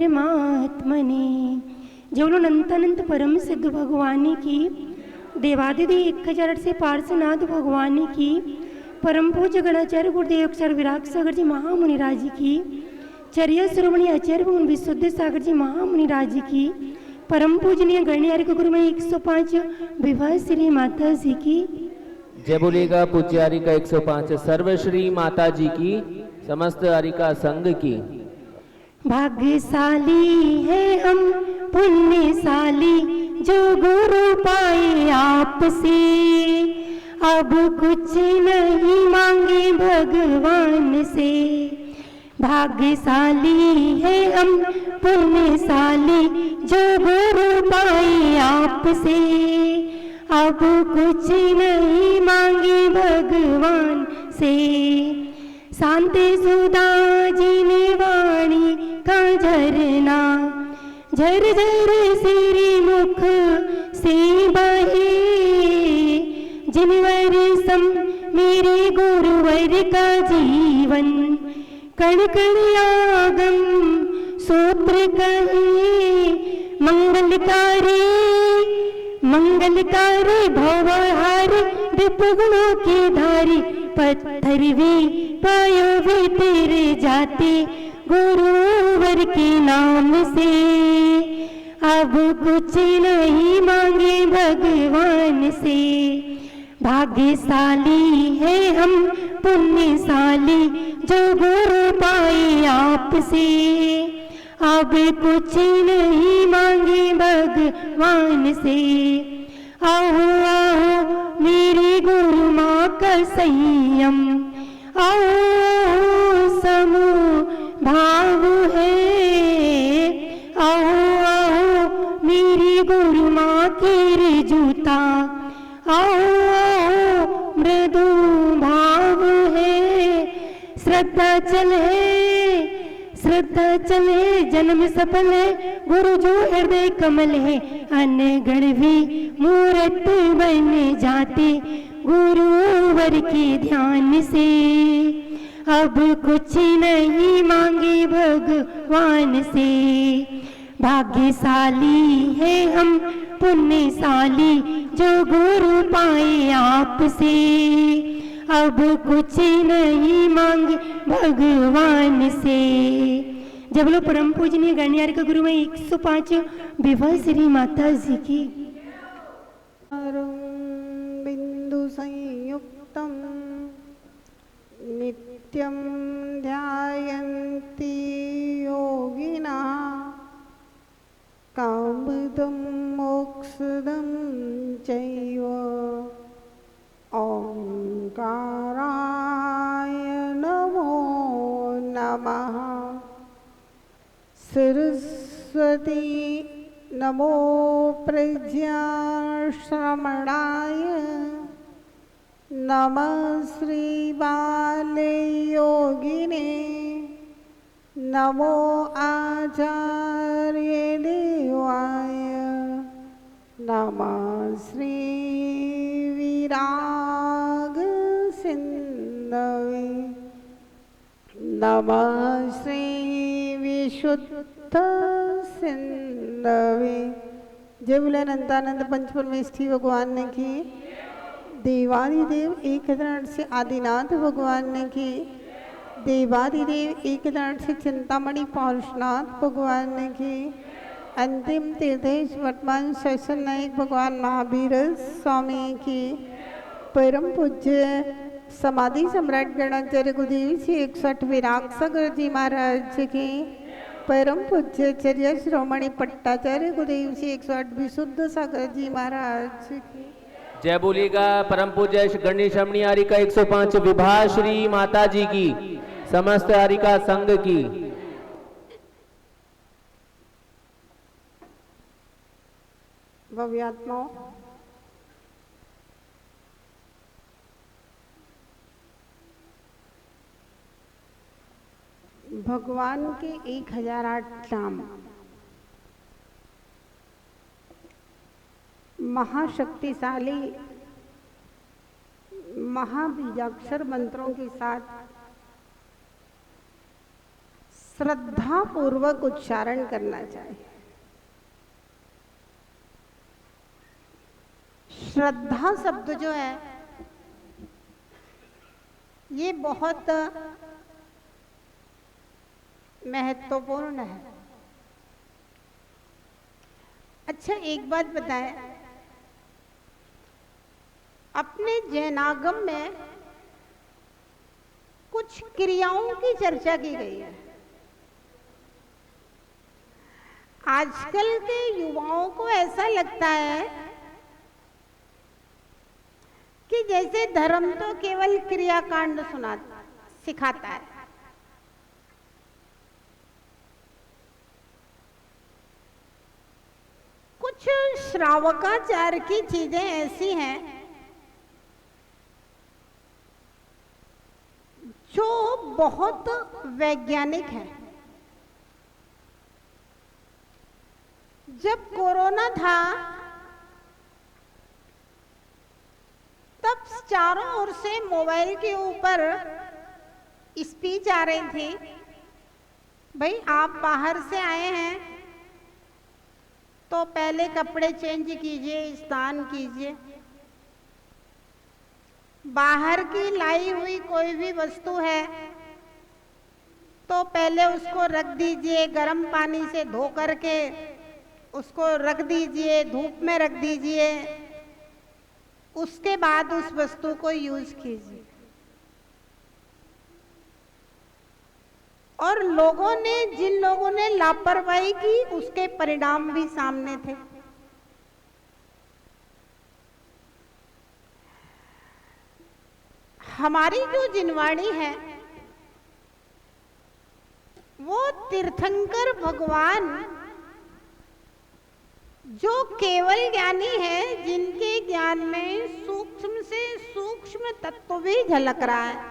परमात्मने जेवढं अनंत परम सिद्ध भगवानी की देवादिदेव 1008 पार्श्वनाथ भगवानी की परम पूज्य गणाचार्य गुरुदेव अक्षर विराग सागर जी महामुनि राजी की चर्या शिरोमणि आचार्य भगवान विशुद्ध सागर जी महामुनि राजी की परम पूजनीय गणियार गुरु में 105 विवाह श्री माता जी की जय बोलेगा पूज्य हरिका 105 सर्वश्री माता जी की समस्त हरिका संघ की। भाग्यशाली है हम पुण्यशाली जो गुरु पाए आपसे अब कुछ नहीं मांगे भगवान से। भाग्यशाली है हम पुण्यशाली जो गुरु पाए आपसे अब कुछ नहीं मांगे भगवान से। शांति सुधा जी ने वाणी का झरना झर झर सिरी मुख से बहे जिनवर सम मेरे गुरुवर का जीवन कण कण आगम सूत्र कहे मंगलकारी भवहारी विपुगुणों की धारी पत्थर भी पायो भी तेरे जाते गुरुवर के नाम से अब कुछ नहीं मांगे भगवान से। भाग्यशाली है हम पुण्यशाली जो गुरु पाए आपसे अब कुछ नहीं मांगे भगवान से। आओ आओ मेरी गुरु माँ का संयम आओ समूह भाव है आओ आओ मेरी गुरु माँ की रिजुता आओ आओ मृदु भाव है श्रद्धा चले जन्म सफल है गुरु जो हृदय कमल है अनगढ़ भी मूर्त बन जाते गुरुवर के ध्यान से अब कुछ नहीं मांगे भगवान से। भाग्यशाली है हम पुण्यशाली जो गुरु पाए आपसे अब कुछ नहीं मांगे भगवान से। जब लोग परम पूजनीय गणियार का गुरु में 105 विवाह श्री माता जी की। बिंदु संयुक्तम नित्यं ध्यायन्ति योगिना कामदं मोक्षदं चैव ओंकाराय नमो नमः। सरस्वती नमो प्रज्ञा श्रमणाय नमः श्री बाले योगिने नमो आचार्य देवाय नमः श्री विराग सिंधवे नमः श्री विशुद्ध सिंधवे। जय बोले अनंतानंद पंचपरमेष्ठी भगवान ने की। देवादिदेव 1008 से आदिनाथ भगवान ने की। देवादिदेव 1008 से चिंतामणि पार्श्वनाथ भगवान ने की। अंतिम तीर्थेश वर्तमान शैशन नायक भगवान महावीर स्वामी की। परम पूज्य समाधि सम्राट गणाचार्य गुरुदेव जी 108 विराग सागर जी महाराज की। परम पूज्य चर्या शिरोमणि पट्टाचार्य गुरुदेव जी 108 विशुद्ध सागर जी महाराज की। जय बोलेगा परम पूज्य गणेश रमणी हरिका 105 विवाह श्री माता जी की समस्त हरिका संघ की। भव्यात्माओं भगवान के 1008 नाम महाशक्तिशाली महाबीजाक्षर मंत्रों के साथ श्रद्धा पूर्वक उच्चारण करना चाहिए। श्रद्धा शब्द जो है ये बहुत महत्वपूर्ण है। अच्छा, एक बात बताएं, अपने जैनागम में कुछ क्रियाओं की चर्चा की गई है। आजकल के युवाओं को ऐसा लगता है कि जैसे धर्म तो केवल क्रियाकांड सिखाता है। कुछ श्रावकाचार की चीजें ऐसी हैं जो बहुत वैज्ञानिक है। जब कोरोना था तब चारों ओर से मोबाइल के ऊपर स्पीच आ रही थी, भाई आप बाहर से आए हैं तो पहले कपड़े चेंज कीजिए, स्नान कीजिए, बाहर की लाई हुई कोई भी वस्तु है तो पहले उसको रख दीजिए, गर्म पानी से धो करके उसको रख दीजिए, धूप में रख दीजिए, उसके बाद उस वस्तु को यूज कीजिए। और जिन लोगों ने लापरवाही की उसके परिणाम भी सामने थे। हमारी जो जिनवाणी है वो तीर्थंकर भगवान जो केवल ज्ञानी है, जिनके ज्ञान में सूक्ष्म से सूक्ष्म तत्व भी झलक रहा है,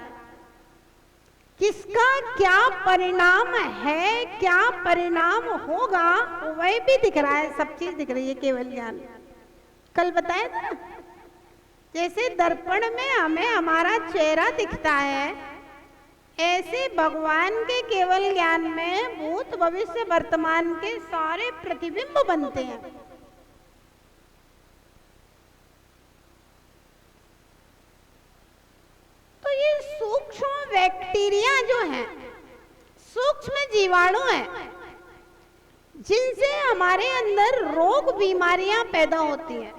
किसका क्या परिणाम है, क्या परिणाम होगा वह भी दिख रहा है, सब चीज दिख रही है केवल ज्ञान। कल बताया था ना, जैसे दर्पण में हमें हमारा चेहरा दिखता है, ऐसे भगवान के केवल ज्ञान में भूत भविष्य वर्तमान के सारे प्रतिबिंब बनते हैं। तो ये सूक्ष्म बैक्टीरिया जो है, सूक्ष्म जीवाणु है, जिनसे हमारे अंदर रोग बीमारियां पैदा होती हैं।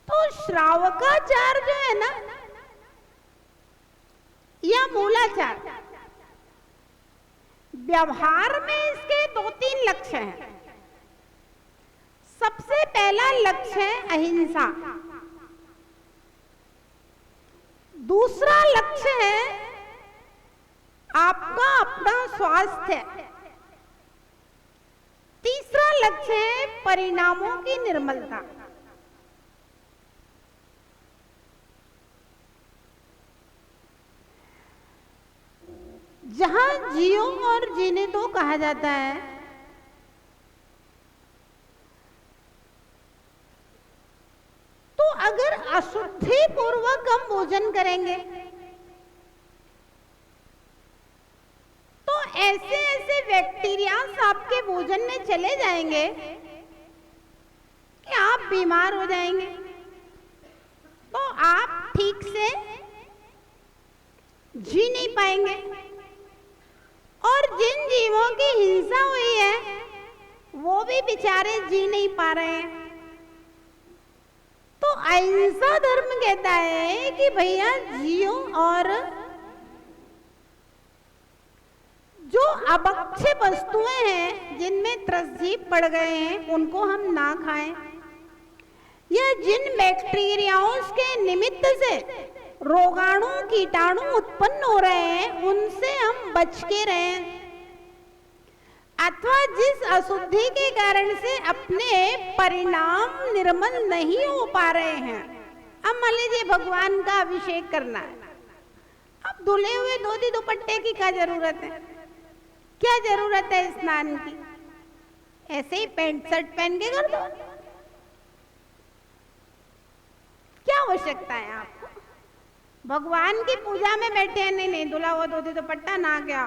तो श्रावकाचार जो है ना, या मूलाचार, व्यवहार में इसके 2-3 लक्ष्य हैं। सबसे पहला लक्ष्य है अहिंसा, दूसरा लक्ष्य है आपका अपना स्वास्थ्य, तीसरा लक्ष्य है परिणामों की निर्मलता। जहां जियो और जीने दो कहा जाता है, तो अगर अशुद्धि पूर्वक हम भोजन करेंगे तो ऐसे ऐसे बैक्टीरिया आपके भोजन में चले जाएंगे कि आप बीमार हो जाएंगे। तो आप ठीक से जी नहीं पाएंगे। और जिन जीवों की हिंसा हुई है वो भी बेचारे जी नहीं पा रहे हैं। तो अहिंसा धर्म कहता है कि भैया जियो, और जो अभक्ष्य वस्तुएं हैं जिनमें त्रसजीव पड़ गए हैं उनको हम ना खाएं, या जिन बैक्टीरियाओं के निमित्त से रोगाणु कीटाणु उत्पन्न हो रहे हैं उनसे हम बच के रहें, अथवा जिस अशुद्धि के कारण से अपने परिणाम निर्मल नहीं हो पा रहे हैं। अब मान लीजिए भगवान का अभिषेक करना है, अब धुले हुए धोती दुपट्टे की क्या जरूरत है, क्या जरूरत है स्नान की, ऐसे ही पैंट शर्ट पहन के कर दो, क्या आवश्यकता है आपको। भगवान की पूजा में बैठे हैं, नहीं धुला हुआ धोती दुपट्टा ना क्या,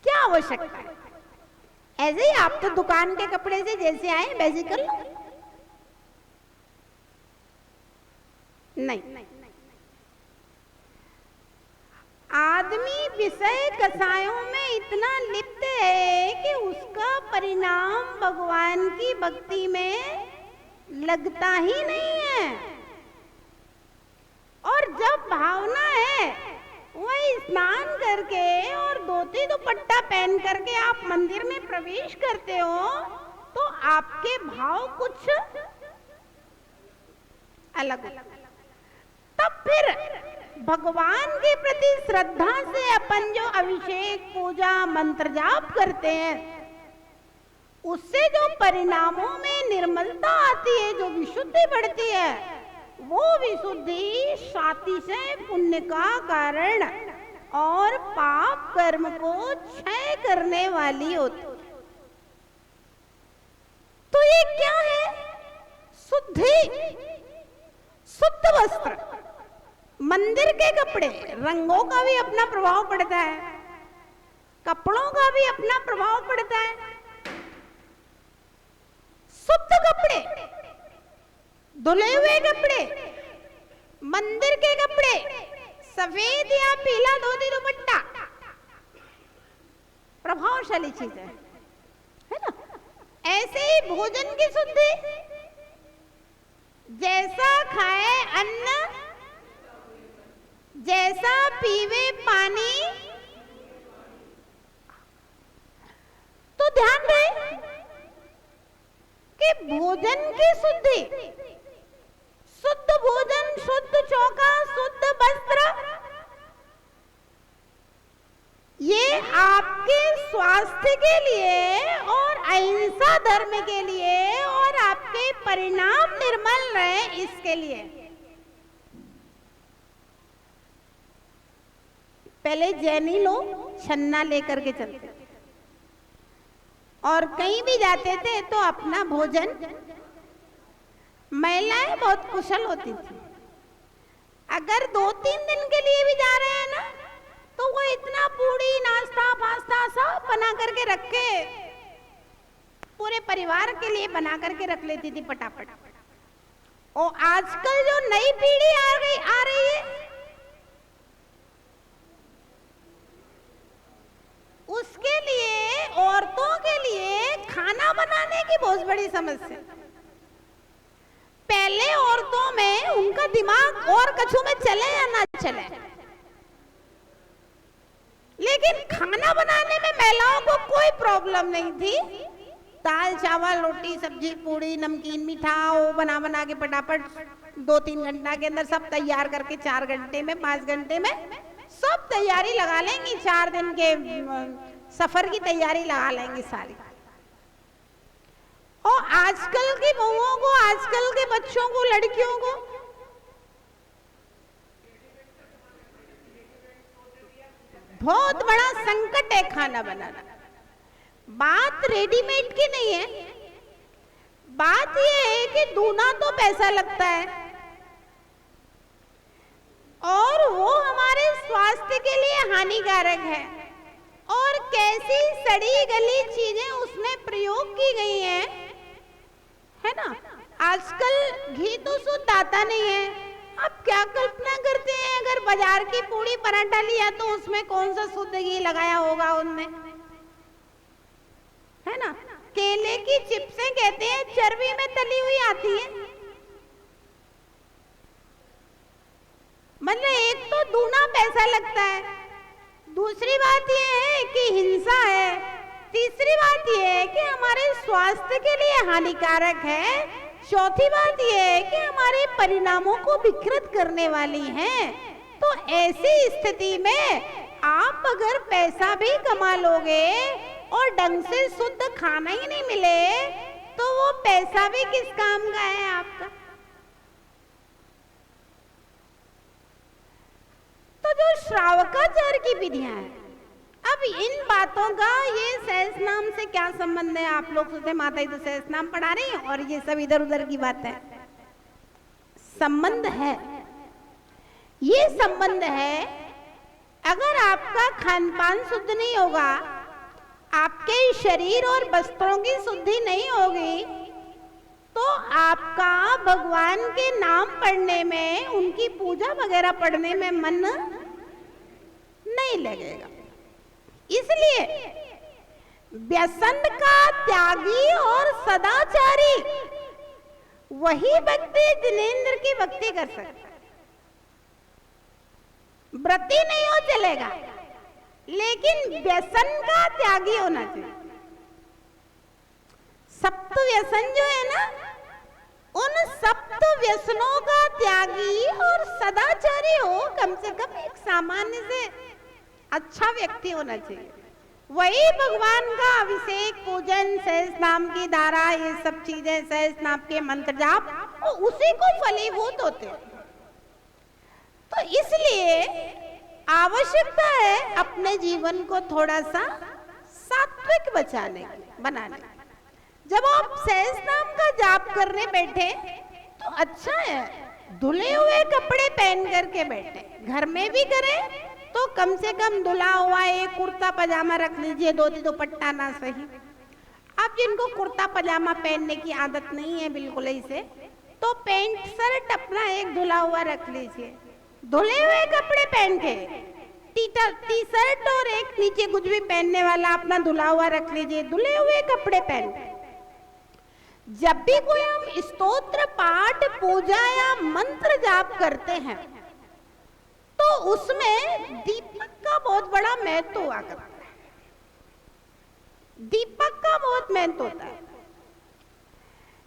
क्या आवश्यकता है? ऐसे ही आप तो दुकान के कपड़े से जैसे आए वैसे कर लो। नहीं, आदमी विषय कसायों में इतना लिप्त है कि उसका परिणाम भगवान की भक्ति में लगता ही नहीं है। और जब भावना है वही स्नान करके और धोती दुपट्टा पहन करके आप मंदिर में प्रवेश करते हो तो आपके भाव कुछ अलग होते हैं। तब फिर भगवान के प्रति श्रद्धा से अपन जो अभिषेक पूजा मंत्र जाप करते हैं उससे जो परिणामों में निर्मलता आती है, जो विशुद्धि बढ़ती है, वो विशुद्धि सातिशय पुण्य का कारण और पाप कर्म को क्षय करने वाली होती है। तो ये क्या है? शुद्धि, शुद्ध वस्त्र, मंदिर के कपड़े, रंगों का भी अपना प्रभाव पड़ता है, कपड़ों का भी अपना प्रभाव पड़ता है। शुद्ध कपड़े, धुले हुए कपड़े, मंदिर के कपड़े, सफेद या पीला धोती दुपट्टा प्रभावशाली चीज है ना? ऐसे ही भोजन की शुद्धि, जैसा खाए अन्न, जैसा पीवे पानी। तो ध्यान रहे कि भोजन की शुद्धि, शुद्ध भोजन, शुद्ध चौका, शुद्ध वस्त्र, ये आपके स्वास्थ्य के लिए और अहिंसा धर्म के लिए और आपके परिणाम निर्मल रहे इसके लिए। पहले जैनी लोग छन्ना लेकर के चलते थे और कहीं भी जाते थे तो अपना भोजन, महिलाएं बहुत कुशल होती थी, अगर 2-3 दिन के लिए भी जा रहे हैं ना तो वो इतना पूड़ी नाश्ता पास्ता सब बना करके रखे, पूरे परिवार के लिए बना करके रख लेती थी फटाफट। और आजकल जो नई पीढ़ी आ रही है उसके लिए, औरतों के लिए खाना बनाने की बहुत बड़ी समस्या। पहले औरतों में उनका दिमाग और कछू में चले या ना चले, लेकिन खाना बनाने में महिलाओं को कोई प्रॉब्लम नहीं थी। दाल चावल रोटी सब्जी पूड़ी नमकीन मीठा वो बना बना के फटाफट 2-3 घंटा के अंदर सब तैयार करके 4 घंटे में 5 घंटे में सब तैयारी लगा लेंगी। 4 दिन के सफर की तैयारी लगा लेंगी सारी। और आजकल की बहुओं को, आजकल के बच्चों को, लड़कियों को बहुत बड़ा संकट है खाना बनाना। बात रेडीमेड की नहीं है, बात यह है कि दूना तो पैसा लगता है और वो हमारे स्वास्थ्य के लिए हानिकारक है। और कैसी सड़ी गली चीजें उसमें प्रयोग की गई हैं, है ना? आजकल घी तो शुद्ध आता नहीं है। आप क्या कल्पना करते हैं अगर बाजार की पूरी पराठा लिया तो उसमें कौन सा शुद्ध घी लगाया होगा उनमें, है ना? केले की चिप्सें कहते हैं चर्बी में तली हुई आती है। मतलब एक तो दूना पैसा लगता है, दूसरी बात यह है कि हिंसा है, तीसरी बात यह है कि हमारे स्वास्थ्य के लिए हानिकारक है, चौथी बात यह है कि हमारे परिणामों को विकृत करने वाली है। तो ऐसी स्थिति में आप अगर पैसा भी कमा लोगे और ढंग से शुद्ध खाना ही नहीं मिले तो वो पैसा भी किस काम का है आपका? तो जो श्रावकाचार की विधियां हैं, अब इन बातों का ये सहस्रनाम से क्या संबंध है? आप लोग सोचते माता ही तो सहस्रनाम पढ़ा रही हैं और ये सब इधर उधर की बात है। संबंध है, ये संबंध है। अगर आपका खान पान शुद्ध नहीं होगा आपके शरीर और वस्त्रों की शुद्धि नहीं होगी तो आपका भगवान के नाम पढ़ने में, उनकी पूजा वगैरह पढ़ने में मन नहीं लगेगा। इसलिए व्यसन का त्यागी और सदाचारी वही व्यक्ति जिनेंद्र की भक्ति कर सकता है। व्रती नहीं हो चलेगा, लेकिन व्यसन का त्यागी होना चाहिए। सप्त व्यसन जो है ना, उन सप्त व्यसनों का त्यागी और सदाचारी हो, कम से कम एक सामान्य से अच्छा व्यक्ति होना चाहिए। वही भगवान का अभिषेक, पूजन, सहस्त्र नाम की धारा, ये सब चीजें, सहस्त्र नाम के मंत्र जाप, वो उसी को फलीभूत होते हैं। तो इसलिए आवश्यकता है अपने जीवन को थोड़ा सा सात्विक बनाने। जब आप सहस्त्र नाम का जाप करने बैठे तो अच्छा है धुले हुए कपड़े पहन करके बैठे। घर में भी करें तो कम से कम धुला हुआ एक कुर्ता पजामा रख लीजिए, धोती दुपट्टा ना सही। आप जिनको कुर्ता पजामा पहनने की आदत नहीं है बिल्कुल ही से, तो पैंट शर्ट अपना एक धुला हुआ रख लीजिए। धुले हुए कपड़े पहन के टी शर्ट और एक नीचे कुछ भी पहनने वाला अपना धुला हुआ रख लीजिए, धुले हुए कपड़े पहन के। जब भी कोई हम स्तोत्र पाठ, पूजा या मंत्र जाप करते हैं तो उसमें दीपक का बहुत बड़ा महत्व हुआ करता है। दीपक का बहुत महत्व होता है,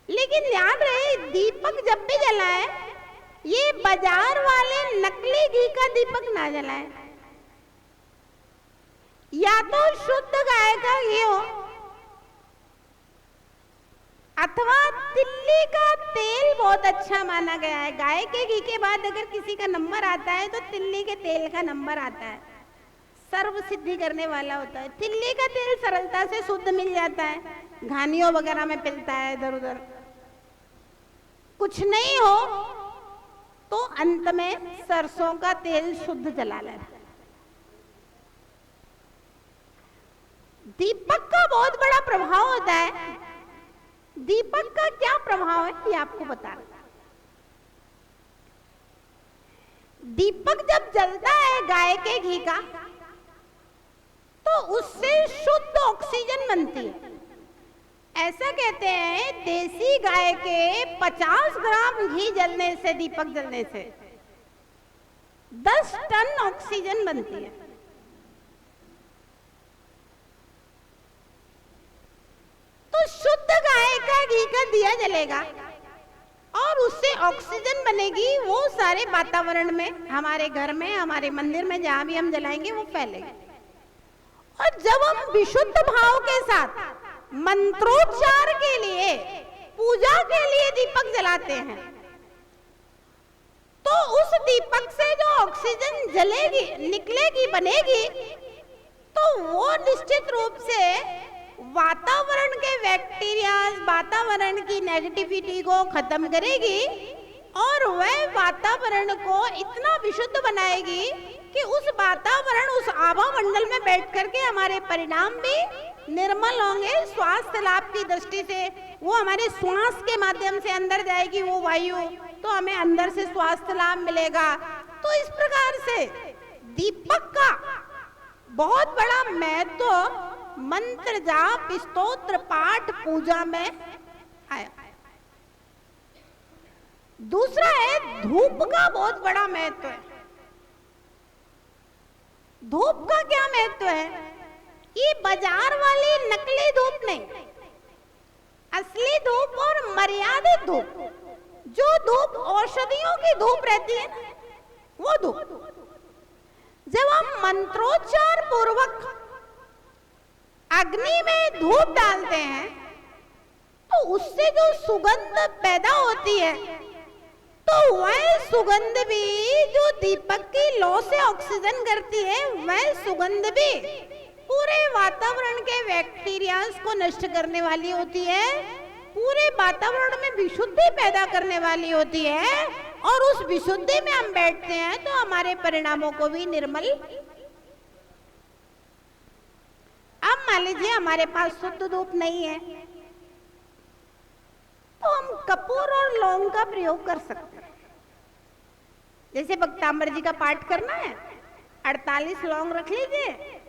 लेकिन ध्यान रहे दीपक जब भी जलाए, ये बाजार वाले नकली घी का दीपक ना जलाए। या तो शुद्ध गाय का घी हो अथवा तिल्ली का तेल बहुत अच्छा माना गया है। गाय के घी के बाद अगर किसी का नंबर आता है तो तिल्ली के तेल का नंबर आता है, सर्व सिद्धि करने वाला होता है। तिल्ली का तेल सरलता से शुद्ध मिल जाता है, घानियों वगैरह में पिलता है इधर उधर। कुछ नहीं हो तो अंत में सरसों का तेल शुद्ध जला लेना। दीपक का बहुत बड़ा प्रभाव होता है। दीपक का क्या प्रभाव है ये आपको बता रहा। दीपक जब जलता है गाय के घी का तो उससे शुद्ध ऑक्सीजन बनती है। ऐसा कहते हैं देसी गाय के 50 ग्राम घी जलने से, दीपक जलने से 10 टन ऑक्सीजन बनती है। तो शुद्ध गाय का घी का दिया जलेगा और उससे ऑक्सीजन बनेगी, वो सारे वातावरण में, हमारे घर में, हमारे मंदिर में, जहां भी हम जलाएंगे वो फैलेगी। और जब हम विशुद्ध भाव के साथ मंत्रोच्चार के लिए, पूजा के लिए दीपक जलाते हैं तो उस दीपक से जो ऑक्सीजन जलेगी, निकलेगी, बनेगी, तो वो निश्चित रूप से वातावरण के बैक्टीरिया, वातावरण की नेगेटिविटी को खत्म करेगी और वह वातावरण को इतना विशुद्ध बनाएगी कि उस वातावरण, उस आभा मंडल में बैठ करके हमारे परिणाम भी निर्मल होंगे। स्वास्थ्य लाभ की दृष्टि से वो हमारे श्वास के माध्यम से अंदर जाएगी वो वायु, तो हमें अंदर से स्वास्थ्य लाभ मिलेगा। तो इस प्रकार से दीपक का बहुत बड़ा महत्व मंत्र जाप, स्तोत्र पाठ, पूजा में आया। दूसरा है धूप का बहुत बड़ा महत्व है। धूप का क्या महत्व है? ये बाजार वाली नकली धूप नहीं, असली धूप और मर्यादित धूप, जो धूप औषधियों की धूप रहती है ना, वो धूप। जब हम मंत्रोच्चार पूर्वक अग्नि में धूप डालते हैं तो उससे जो सुगंध पैदा होती है, तो वह सुगंध भी जो दीपक की लौ से ऑक्सीजन करती है, वह सुगंध भी पूरे वातावरण के बैक्टीरियाज को नष्ट करने वाली होती है, पूरे वातावरण में विशुद्धि पैदा करने वाली होती है। और उस विशुद्धि में हम बैठते हैं तो हमारे परिणामों को भी निर्मल। अब मान लीजिए हमारे पास शुद्ध धूप नहीं है, तो हम कपूर और लौंग का प्रयोग कर सकते हैं। जैसे भक्तांबर जी का पाठ करना है, 48 लौंग रख लीजिए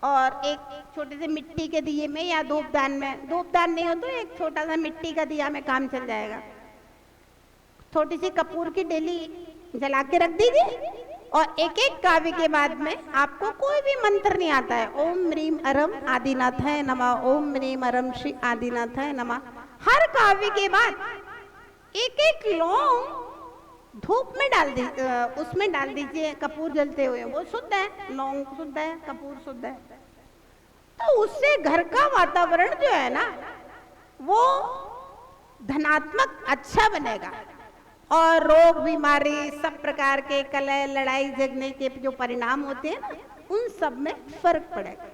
और एक छोटे से मिट्टी के दिए में या धूपदान में, धूपदान नहीं हो तो एक छोटा सा मिट्टी का दिया में काम चल जाएगा। छोटी सी कपूर की डेली जला के रख दीजिए और एक एक काव्य के बाद में आपको कोई भी मंत्र नहीं आता है, ओम ह्रीम अरम आदिनाथाय नमः, ओम ह्रीम अरम श्री आदिनाथाय नमः। हर काव्य के बाद एक एक लौंग धूप में डाल दीजिए, उसमें डाल दीजिए कपूर जलते हुए, वो शुद्ध है, लौंग शुद्ध है, कपूर शुद्ध है। तो उससे घर का वातावरण जो है ना वो धनात्मक अच्छा बनेगा और रोग बीमारी सब प्रकार के कलह लड़ाई झगड़े के जो परिणाम होते हैं ना उन सब में फर्क पड़ेगा।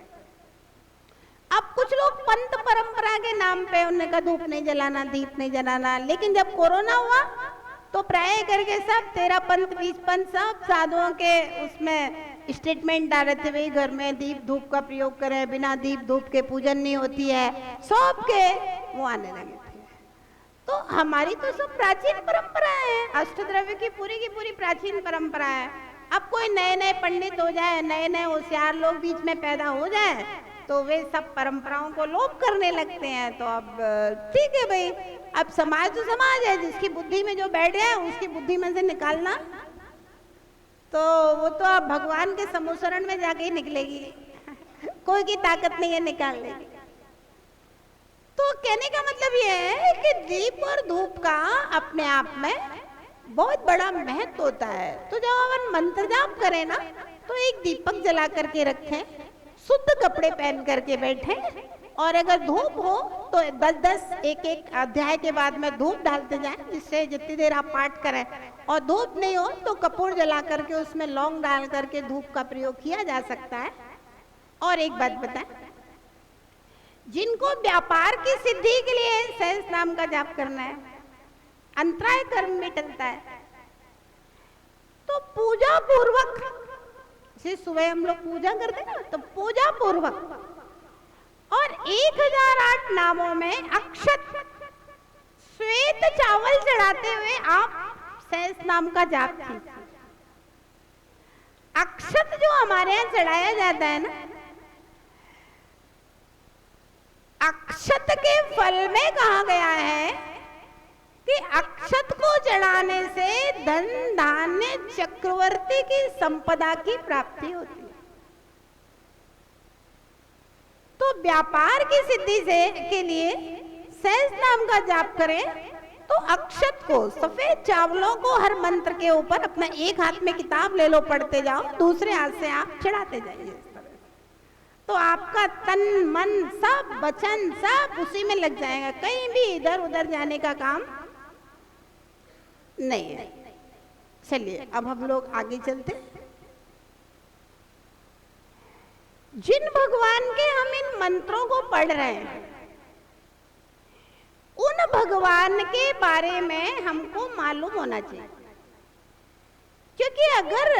अब कुछ लोग पंथ परंपरा के नाम पे उन्हें का धूप नहीं जलाना, दीप नहीं जलाना, लेकिन जब कोरोना हुआ तो प्राय करके सब 13 पंथ 20 पंथ सब साधुओं के उसमें स्टेटमेंट डाल रहे थे, भाई घर में दीप धूप का प्रयोग करें, बिना दीप धूप के पूजन नहीं होती है, सबके वो आने लगे थे। तो हमारी तो सब प्राचीन परंपरा है, अष्टद्रव्य की पूरी प्राचीन परंपरा है। अब कोई नए नए पंडित हो जाए, नए नए होशियार लोग बीच में पैदा हो जाए तो वे सब परंपराओं को लोप करने लगते हैं। तो अब ठीक है भाई, अब समाज तो समाज है, जिसकी बुद्धि में जो बैठ जाए उसकी बुद्धि में से निकालना तो वो तो अब भगवान के समुसरण में जाके ही निकलेगी, कोई की ताकत नहीं है निकालने की। तो कहने का मतलब ये है कि दीप और धूप का अपने आप में बहुत बड़ा महत्व होता है। तो जब अपन मंत्र जाप करें ना तो एक दीपक जला करके रखें, शुद्ध कपड़े पहन करके बैठें, और अगर धूप हो तो 10-10 एक अध्याय के बाद में धूप डालते जाएं, जिससे जितनी देर आप पाठ करें। और धूप नहीं हो तो कपूर जला करके उसमें लौंग डाल करके धूप का प्रयोग किया जा सकता है। और एक बात बताएं, जिनको व्यापार की सिद्धि के लिए सहस्त्र नाम का जाप करना है, अंतराय कर्म में टलता है, तो पूजा पूर्वक, जैसे सुबह हम लोग पूजा करते हैं ना, तो पूजा पूर्वक और 1008 नामों में अक्षत श्वेत चावल चढ़ाते हुए आप सहस्त्र नाम का जाप कीजिए। अक्षत जो हमारे यहाँ चढ़ाया जाता है ना, अक्षत के फल में कहा गया है कि अक्षत को चढ़ाने से धन धान्य चक्रवर्ती की संपदा की प्राप्ति होती है। तो व्यापार की सिद्धि से के लिए सहस्त्र नाम का जाप करें तो अक्षत को, सफेद चावलों को हर मंत्र के ऊपर अपना एक हाथ में किताब ले लो, पढ़ते जाओ, दूसरे हाथ से आप चढ़ाते जाइए। तो आपका तन मन सब वचन सब उसी में लग जाएगा, कहीं भी इधर उधर जाने का काम नहीं है। चलिए अब हम लोग आगे चलते। जिन भगवान के हम इन मंत्रों को पढ़ रहे हैं उन भगवान के बारे में हमको मालूम होना चाहिए, क्योंकि अगर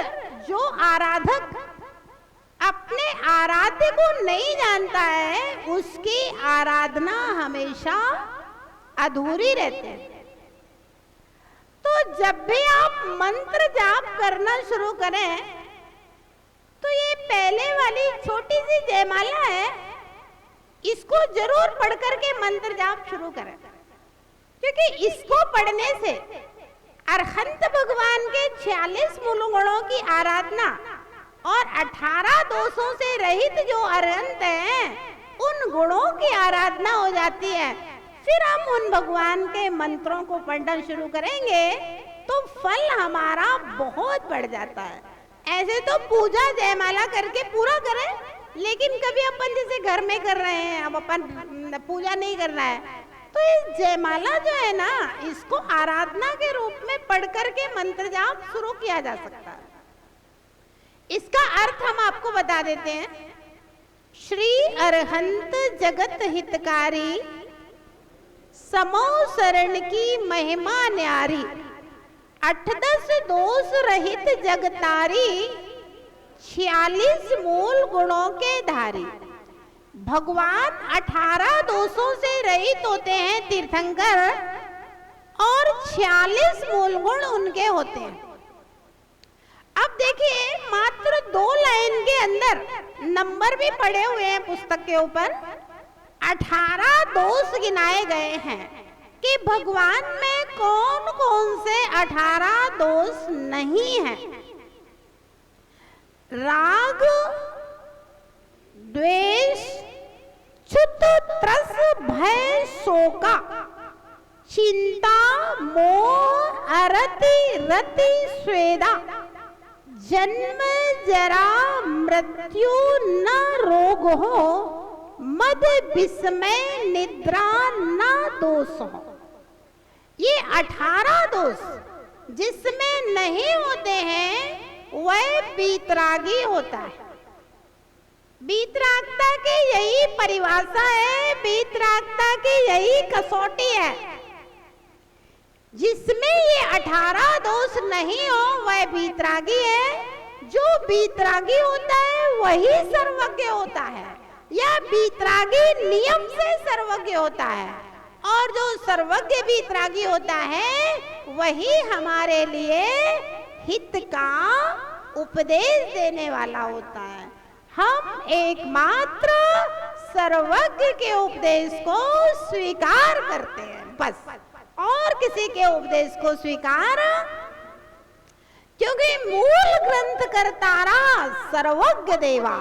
जो आराधक अपने आराध्य को नहीं जानता है उसकी आराधना हमेशा अधूरी रहती है। तो जब भी आप मंत्र जाप करना शुरू करें तो ये पहले वाली छोटी सी जयमाला है, इसको जरूर पढ़ करके मंत्र जाप शुरू करें, क्योंकि इसको पढ़ने से अरहंत भगवान के 46 मूल गुणों की आराधना और 18 दोषों से रहित जो अरहंत हैं उन गुणों की आराधना हो जाती है। फिर हम उन भगवान के मंत्रों को पढ़ना शुरू करेंगे तो फल हमारा बहुत बढ़ जाता है। ऐसे तो पूजा जयमाला करके पूरा करें, लेकिन कभी अपन जैसे घर में कर रहे हैं, अब अपन पूजा नहीं कर रहा है, तो ये जयमाला जो है ना, इसको आराधना के रूप में पढ़ करके मंत्र जाप शुरू किया जा सकता है। इसका अर्थ हम आपको बता देते हैं। श्री अरहंत जगत हितकारी, समो शरण की महिमा न्यारी, 8-10 दोष रहित जगतारी, 46 मूल गुणों के धारी, भगवान 18 दोषों से रहित होते हैं तीर्थंकर, और 46 मूल गुण उनके होते हैं। अब देखिए, मात्र 2 लाइन के अंदर नंबर भी पड़े हुए हैं पुस्तक के ऊपर, 18 दोष गिनाए गए हैं कि भगवान में कौन कौन से 18 दोष नहीं है। राग, द्वेष, क्षुत, त्रस, भय, शोका, चिंता, मोह, अरति, रति, स्वेदा, जन्म, जरा, मृत्यु, न रोग हो, मद, विस्मय, निद्रा, न दोष हो। ये 18 दोष जिसमें नहीं होते हैं वह बीतरागी होता है। बीतरागता की यही परिभाषा है, बीतरागता की यही कसौटी है। जिसमें ये 18 दोष नहीं हो वह बीतरागी है। जो बीतरागी होता है वही सर्वज्ञ होता है, या बीतरागी नियम से सर्वज्ञ होता है, और जो सर्वज्ञ बीतरागी होता है वही हमारे लिए हित का उपदेश देने वाला होता है। हम एकमात्र सर्वज्ञ के उपदेश को स्वीकार करते हैं, बस, और किसी के उपदेश को स्वीकार, क्योंकि मूल ग्रंथ करतारा सर्वज्ञ देवा,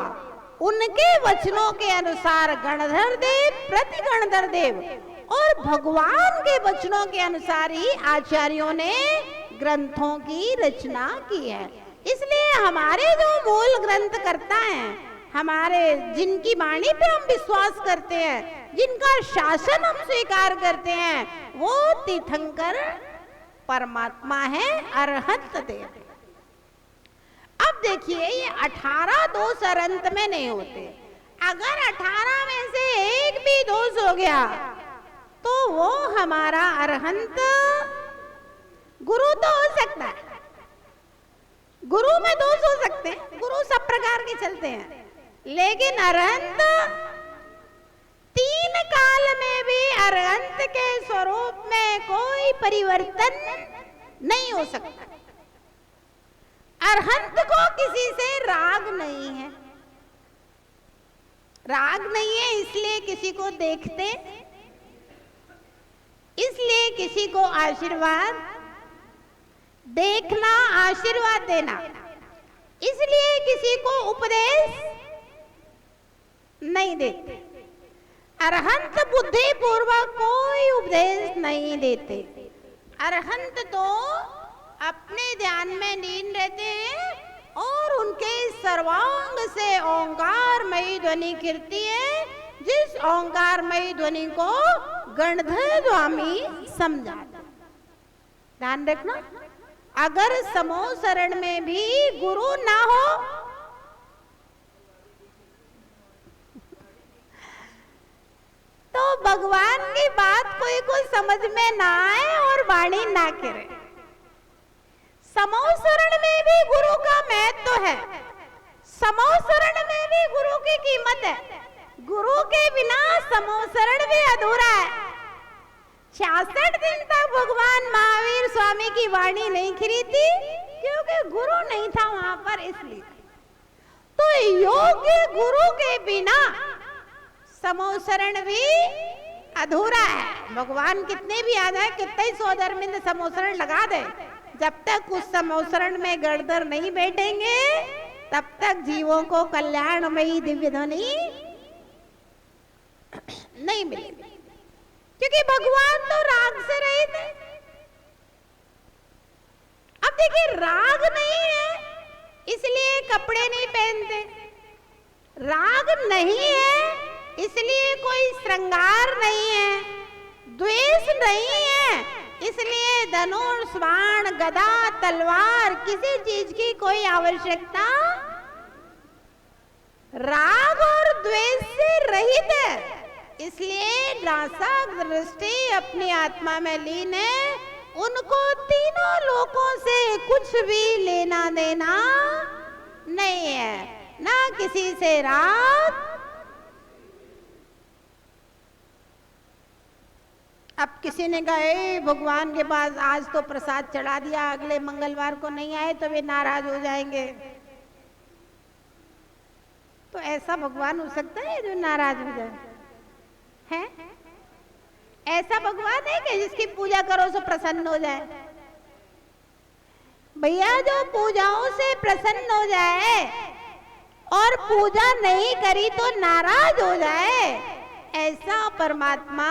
उनके वचनों के अनुसार गणधर देव, प्रति गणधर देव, और भगवान के वचनों के अनुसार ही आचार्यों ने ग्रंथों की रचना की है। इसलिए हमारे जो मूल ग्रंथ करता है, हमारे जिनकी वाणी पे हम विश्वास करते हैं, जिनका शासन हम स्वीकार करते हैं, वो तीर्थंकर परमात्मा है, अरहत देव। अब देखिए, ये 18 दोष अरंत में नहीं होते। अगर 18 में से एक भी दोष हो गया तो वो हमारा अरहंत गुरु तो हो सकता है, गुरु में दोष हो सकते हैं, गुरु सब प्रकार के चलते हैं, लेकिन अरहंत 3 काल में भी अरहंत के स्वरूप में कोई परिवर्तन नहीं हो सकता। अरहंत को किसी से राग नहीं है, राग नहीं है इसलिए किसी को देखते, इसलिए किसी को आशीर्वाद देखना, आशीर्वाद देना, इसलिए किसी को उपदेश नहीं देते। अरहंत बुद्धि पूर्वक कोई उपदेश नहीं देते। अरहंत तो अपने ध्यान में लीन रहते हैं और उनके सर्वांग से ओंकारमयी ध्वनि कीर्ति है, जिस ओंकारमयी ध्वनि को गणधर स्वामी समझा। ध्यान रखना, अगर समूह शरण में भी गुरु ना हो तो भगवान की बात कोई को समझ में ना आए और वाणी ना करे। समूह शरण में भी गुरु का महत्व है, समूह शरण में भी गुरु की कीमत है। गुरु के बिना समूह शरण भी अधूरा है। 66 दिन तक भगवान महावीर स्वामी की वाणी नहीं खरीदी क्योंकि गुरु नहीं था वहां पर, इसलिए। तो योग्य गुरु के बिना समूह शरण भी अधूरा है। भगवान कितने भी आ जाए, कितने ही सौधर्मिंद समूह शरण लगा दे, जब तक उस समूह शरण में गणधर नहीं बैठेंगे तब तक जीवों को कल्याणमयी दिव्य ध्वनि नहीं मिलेगी, क्योंकि भगवान तो राग से रहित है। अब देखिए, राग नहीं है इसलिए कपड़े नहीं पहनते, राग नहीं है इसलिए कोई श्रृंगार नहीं है, द्वेष नहीं है इसलिए धनुष, बाण, गदा, तलवार किसी चीज की कोई आवश्यकता, राग और द्वेष से रहित है, इसलिए नासक दृष्टि अपनी आत्मा में लीन है। उनको तीनों लोकों से कुछ भी लेना देना नहीं है, ना किसी से राग अब किसी ने कहा ए भगवान के पास आज तो प्रसाद चढ़ा दिया, अगले मंगलवार को नहीं आए तो वे नाराज हो जाएंगे। तो ऐसा भगवान हो सकता है जो नाराज हो जाए? है ऐसा भगवान है कि जिसकी पूजा करो तो प्रसन्न हो जाए? भैया जो पूजाओं से प्रसन्न हो जाए और पूजा नहीं करी तो नाराज हो जाए, ऐसा परमात्मा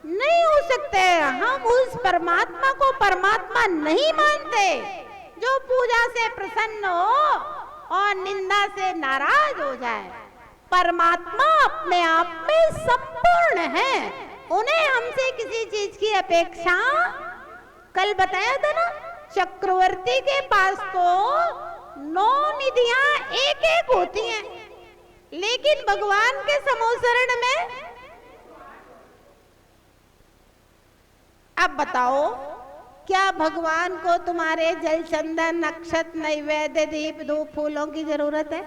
नहीं हो सकते। हम उस परमात्मा को परमात्मा नहीं मानते जो पूजा से प्रसन्न हो और निंदा से नाराज हो जाए। परमात्मा अपने आप में संपूर्ण है, उन्हें हमसे किसी चीज की अपेक्षा, कल बताया था ना, चक्रवर्ती के पास तो 9 निधियां एक एक होती हैं, लेकिन भगवान के समोसरण में, अब बताओ क्या भगवान को तुम्हारे जल चंदन नक्षत नैवेद्य दीप धूप फूलों की जरूरत है?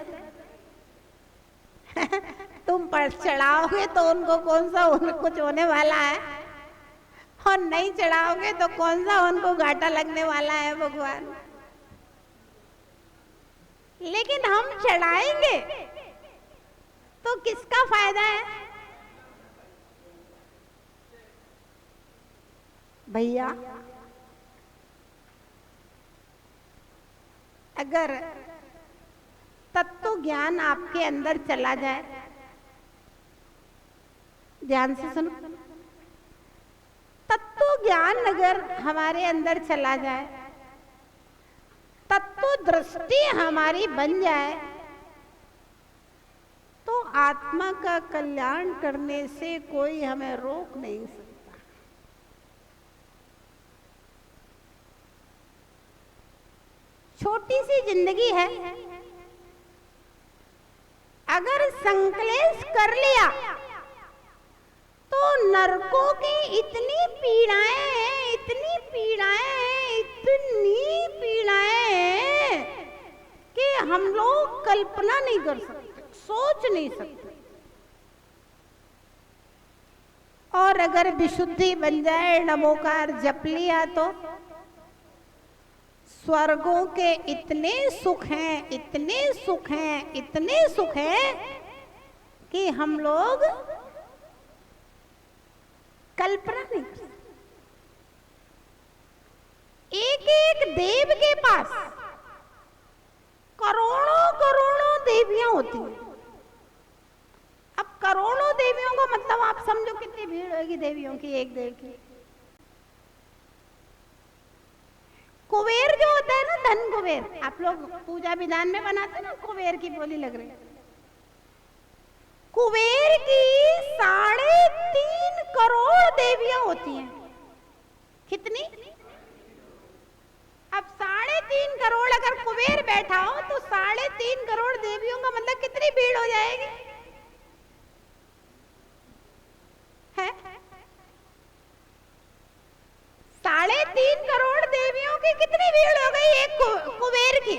तुम पर चढ़ाओगे तो उनको कौन सा कुछ होने वाला है, और नहीं चढ़ाओगे तो कौन सा उनको घाटा लगने वाला है भगवान। लेकिन हम चढ़ाएंगे तो किसका फायदा है? भैया अगर तत्व ज्ञान आपके अंदर चला जाए, ध्यान से सुनो, तत्व ज्ञान अगर हमारे अंदर चला जाए, तत्व दृष्टि हमारी बन जाए, तो आत्मा का कल्याण करने से कोई हमें रोक नहीं सकता। छोटी सी जिंदगी है, अगर संकलेश कर लिया तो नरकों की इतनी पीड़ाएं हैं, इतनी पीड़ाएं हैं, इतनी पीड़ाएं हैं कि हम लोग कल्पना नहीं कर सकते, सोच नहीं सकते। और अगर विशुद्धि बन जाए, नमोकार जप लिया, तो स्वर्गों के इतने सुख हैं, इतने सुख हैं, इतने सुख हैं कि हम लोग कल्पना नहीं कर सकते। एक एक देव के पास करोड़ों करोड़ों देवियां होती हैं। अब करोड़ों देवियों का मतलब आप समझो कितनी भीड़ होगी देवियों की एक देव की। कुबेर जो होता है ना, धन कुबेर, आप लोग पूजा विधान में बनाते ना, कुबेर की बोली लग रही है। कुबेर की 3.5 करोड़ देवियां होती हैं। कितनी? अब 3.5 करोड़ अगर कुबेर बैठा हो तो 3.5 करोड़ देवियों का मतलब कितनी भीड़ हो जाएगी? है 3.5 करोड़ देवियों की कितनी भीड़ हो गई एक कुबेर की।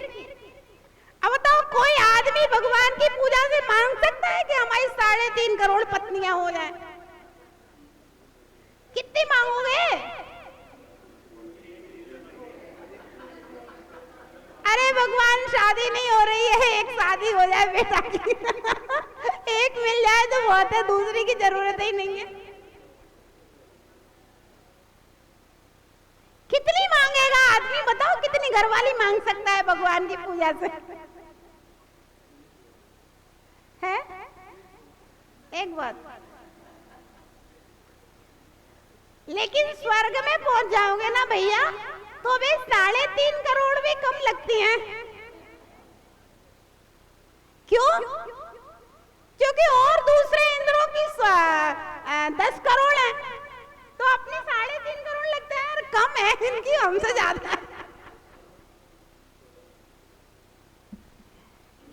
अब बताओ कोई आदमी भगवान की पूजा से मांग सकता है कि हमारी 3.5 करोड़ पत्नियां हो जाए? कितनी मांगोगे? अरे भगवान शादी नहीं हो रही है, एक शादी हो जाए बेटा की। एक मिल जाए तो बहुत है, दूसरी की जरूरत ही नहीं है। कितनी मांगेगा आदमी? बताओ कितनी घरवाली मांग सकता है भगवान की पूजा से? है एक बात। लेकिन स्वर्ग में पहुंच जाओगे ना भैया, तो वे 3.5 करोड़ भी कम लगती हैं। क्यों? क्योंकि और दूसरे इंद्रों की 10 करोड़ है, तो अपने 3.5 करोड़ लगता है। यार कम है, इनकी हमसे ज्यादा है।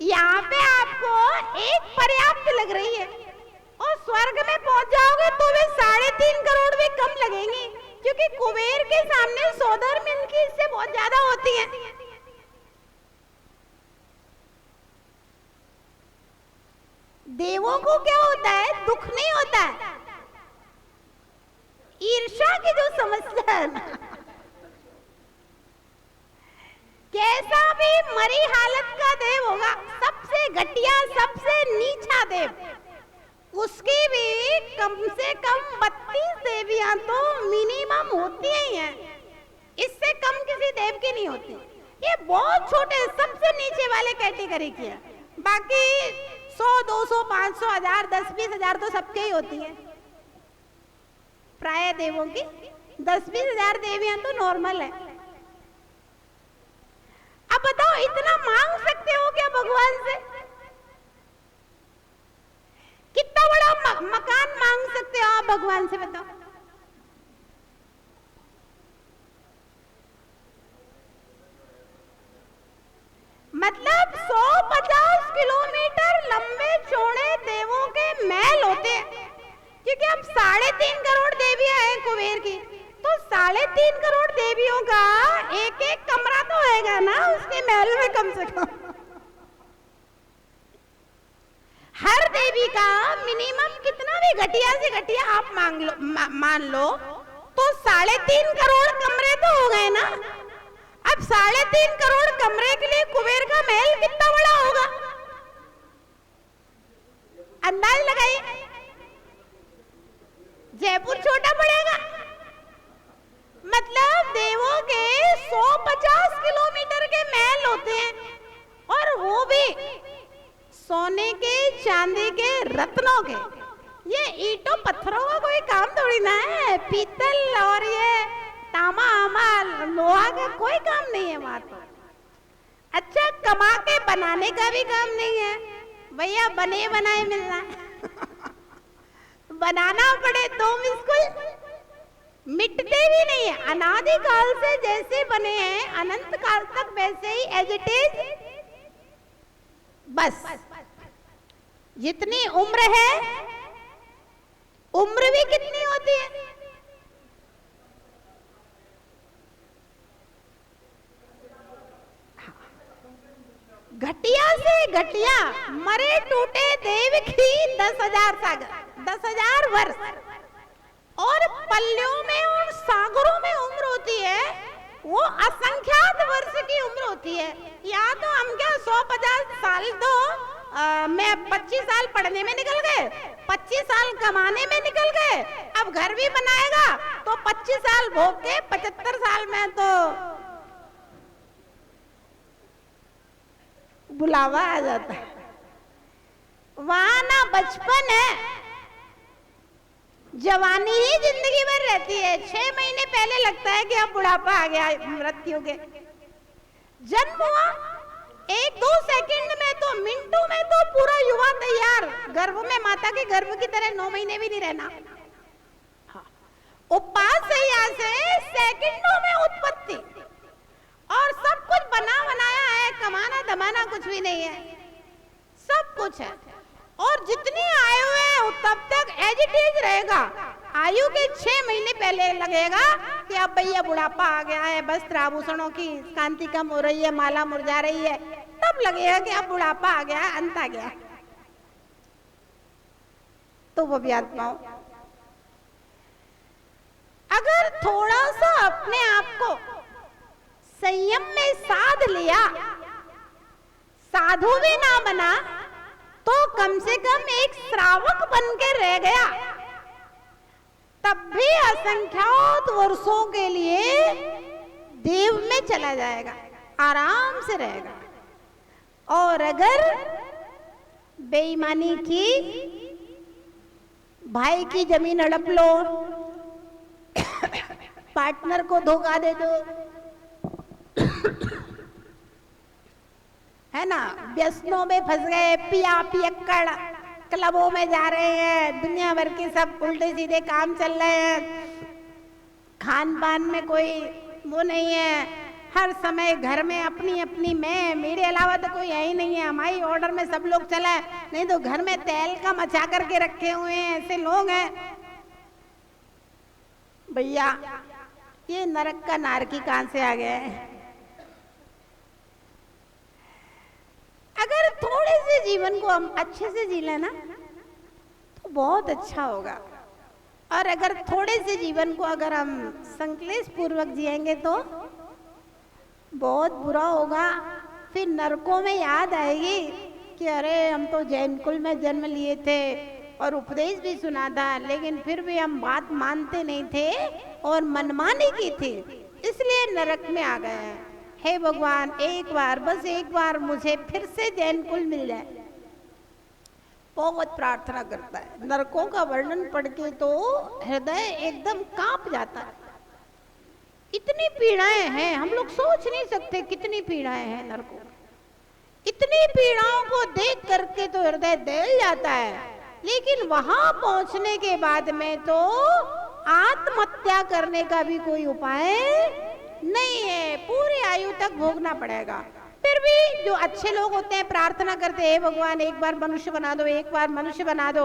यहाँ पे आपको एक पर्याप्त लग रही है, और स्वर्ग में पहुंच जाओगे तो वे 3.5 करोड़ भी कम लगेंगी, क्योंकि कुबेर के सामने सौधर्म इनकी इससे बहुत ज्यादा होती है। देवों को क्या होता है? दुख नहीं होता है। है ना। कैसा भी मरी हालत का देव होगा, सबसे घटिया, सबसे नीचा देव, उसकी भी कम से कम 32 देवियां तो मिनिमम होती ही हैं। इससे कम किसी देव की नहीं होती। ये बहुत छोटे, सबसे नीचे वाले कैटेगरी की है। बाकी 100, 200, 500, 1000, 10-20 हजार तो सबके ही होती है। प्राय देवों की 10-20 हजार देवियां तो नॉर्मल है। अब बताओ, इतना मांग सकते हो क्या भगवान से? कितना बड़ा मकान मांग सकते हो आप भगवान से, बताओ? मतलब 150 किलोमीटर लंबे चौड़े देवों के महल होते हैं। क्योंकि अब 3.5 करोड़ देवियां हैं कुबेर की, तो 3.5 करोड़ देवियों का एक एक कमरा तो होगा ना उसके महल में कम से कम। हर देवी का मिनिमम कितना भी घटिया से घटिया आप मान लो तो 3.5 करोड़ कमरे तो हो गए ना। अब 3.5 करोड़ कमरे के लिए कुबेर का महल कितना बड़ा होगा, अंदाज लगाइए। जयपुर छोटा पड़ेगा। मतलब देवों के 150 किलोमीटर के महल होते हैं, और वो भी सोने के, चांदी के, रत्नों के। ये ईंटों पत्थरों का कोई काम थोड़ी ना है। पीतल और ये तांबा आमा लोहा का कोई काम नहीं है वहां तो। अच्छा, कमा के बनाने का भी काम नहीं है भैया, बने बनाए मिलना है। बनाना पड़े तो मुश्किल, मिटते भी नहीं है। अनादि काल से जैसे बने हैं, अनंत काल तक वैसे ही एज इट इज। बस जितनी उम्र है, उम्र भी कितनी होती है। घटिया से घटिया मरे टूटे देव की 10,000 सागर, 10,000 वर्ष, और पल्लियों में और सागरों में उम्र होती है वो असंख्यात वर्ष की उम्र होती है। यहाँ तो हम क्या 100-50 साल तो मैं 25 साल पढ़ने में निकल गए, 25 साल कमाने में निकल गए। अब घर भी बनाएगा तो 25 साल भोग के 75 साल में तो बुलावा आ जाता है। वहां ना बचपन है, जवानी ही जिंदगी भर रहती है। 6 महीने पहले लगता है कि अब बुढ़ापा आ गया मृत्यु के। जन्म हुआ 1-2 सेकंड में तो, मिनटों में तो पूरा युवा तैयार। गर्भ में, माता के गर्भ की तरह 9 महीने भी नहीं रहना। उपास से सेकंडों में उत्पत्ति, और सब कुछ बना बनाया है। कमाना धमाना कुछ भी नहीं है, सब कुछ है। और जितनी आयु है तब तक एज इट इज रहेगा। आयु के 6 महीने पहले लगेगा कि अब भैया बुढ़ापा आ गया है, वस्त्र आभूषणों की कांति कम हो रही है, माला मुरझा रही है, तब लगेगा कि अब बुढ़ापा आ गया है, अंत आ गया है। तो वो भी आत्माओं, अगर थोड़ा सा अपने आप को संयम में साध लिया, साधु भी ना बना तो कम से कम एक श्रावक बन के रह गया, तब भी असंख्यात वर्षों के लिए देव में चला जाएगा, आराम से रहेगा। और अगर बेईमानी की, भाई की जमीन हड़प लो, पार्टनर को धोखा दे दो, है ना, व्यसनों में फंस गए, पिया पियक्कड़ क्लबों में जा रहे हैं, दुनिया भर के सब उल्टे सीधे काम चल रहे हैं, खान पान में कोई वो नहीं है, हर समय घर में अपनी अपनी मैं, मेरे अलावा तो कोई है ही नहीं है, हमारी ऑर्डर में सब लोग चला है, नहीं तो घर में तेल का मचा करके रखे हुए हैं, ऐसे लोग हैं। भैया ये नरक का नारकी कहां से आ गया है? अगर थोड़े से जीवन को हम अच्छे से जी लेना तो बहुत अच्छा होगा। और अगर थोड़े से जीवन को अगर हम संक्लेश पूर्वक जिएंगे तो बहुत बुरा होगा। फिर नरकों में याद आएगी कि अरे हम तो जैन कुल में जन्म लिए थे और उपदेश भी सुना था, लेकिन फिर भी हम बात मानते नहीं थे और मनमानी की थी, इसलिए नरक में आ गए हैं। हे भगवान, एक बार, बस एक बार मुझे फिर से जैन कुल मिल जाए। बहुत प्रार्थना करता है। नरकों का वर्णन पढ़ के तो हृदय एकदम कांप जाता है। इतनी पीड़ाएं हैं, हम लोग सोच नहीं सकते कितनी पीड़ाएं हैं नरकों। इतनी पीड़ाओं को देख करके तो हृदय दहल जाता है, लेकिन वहां पहुंचने के बाद में तो आत्महत्या करने का भी कोई उपाय नहीं है, पूरी आयु तक भोगना पड़ेगा। फिर भी जो अच्छे लोग होते हैं प्रार्थना करते हैं, भगवान एक बार मनुष्य बना दो, एक बार मनुष्य बना दो,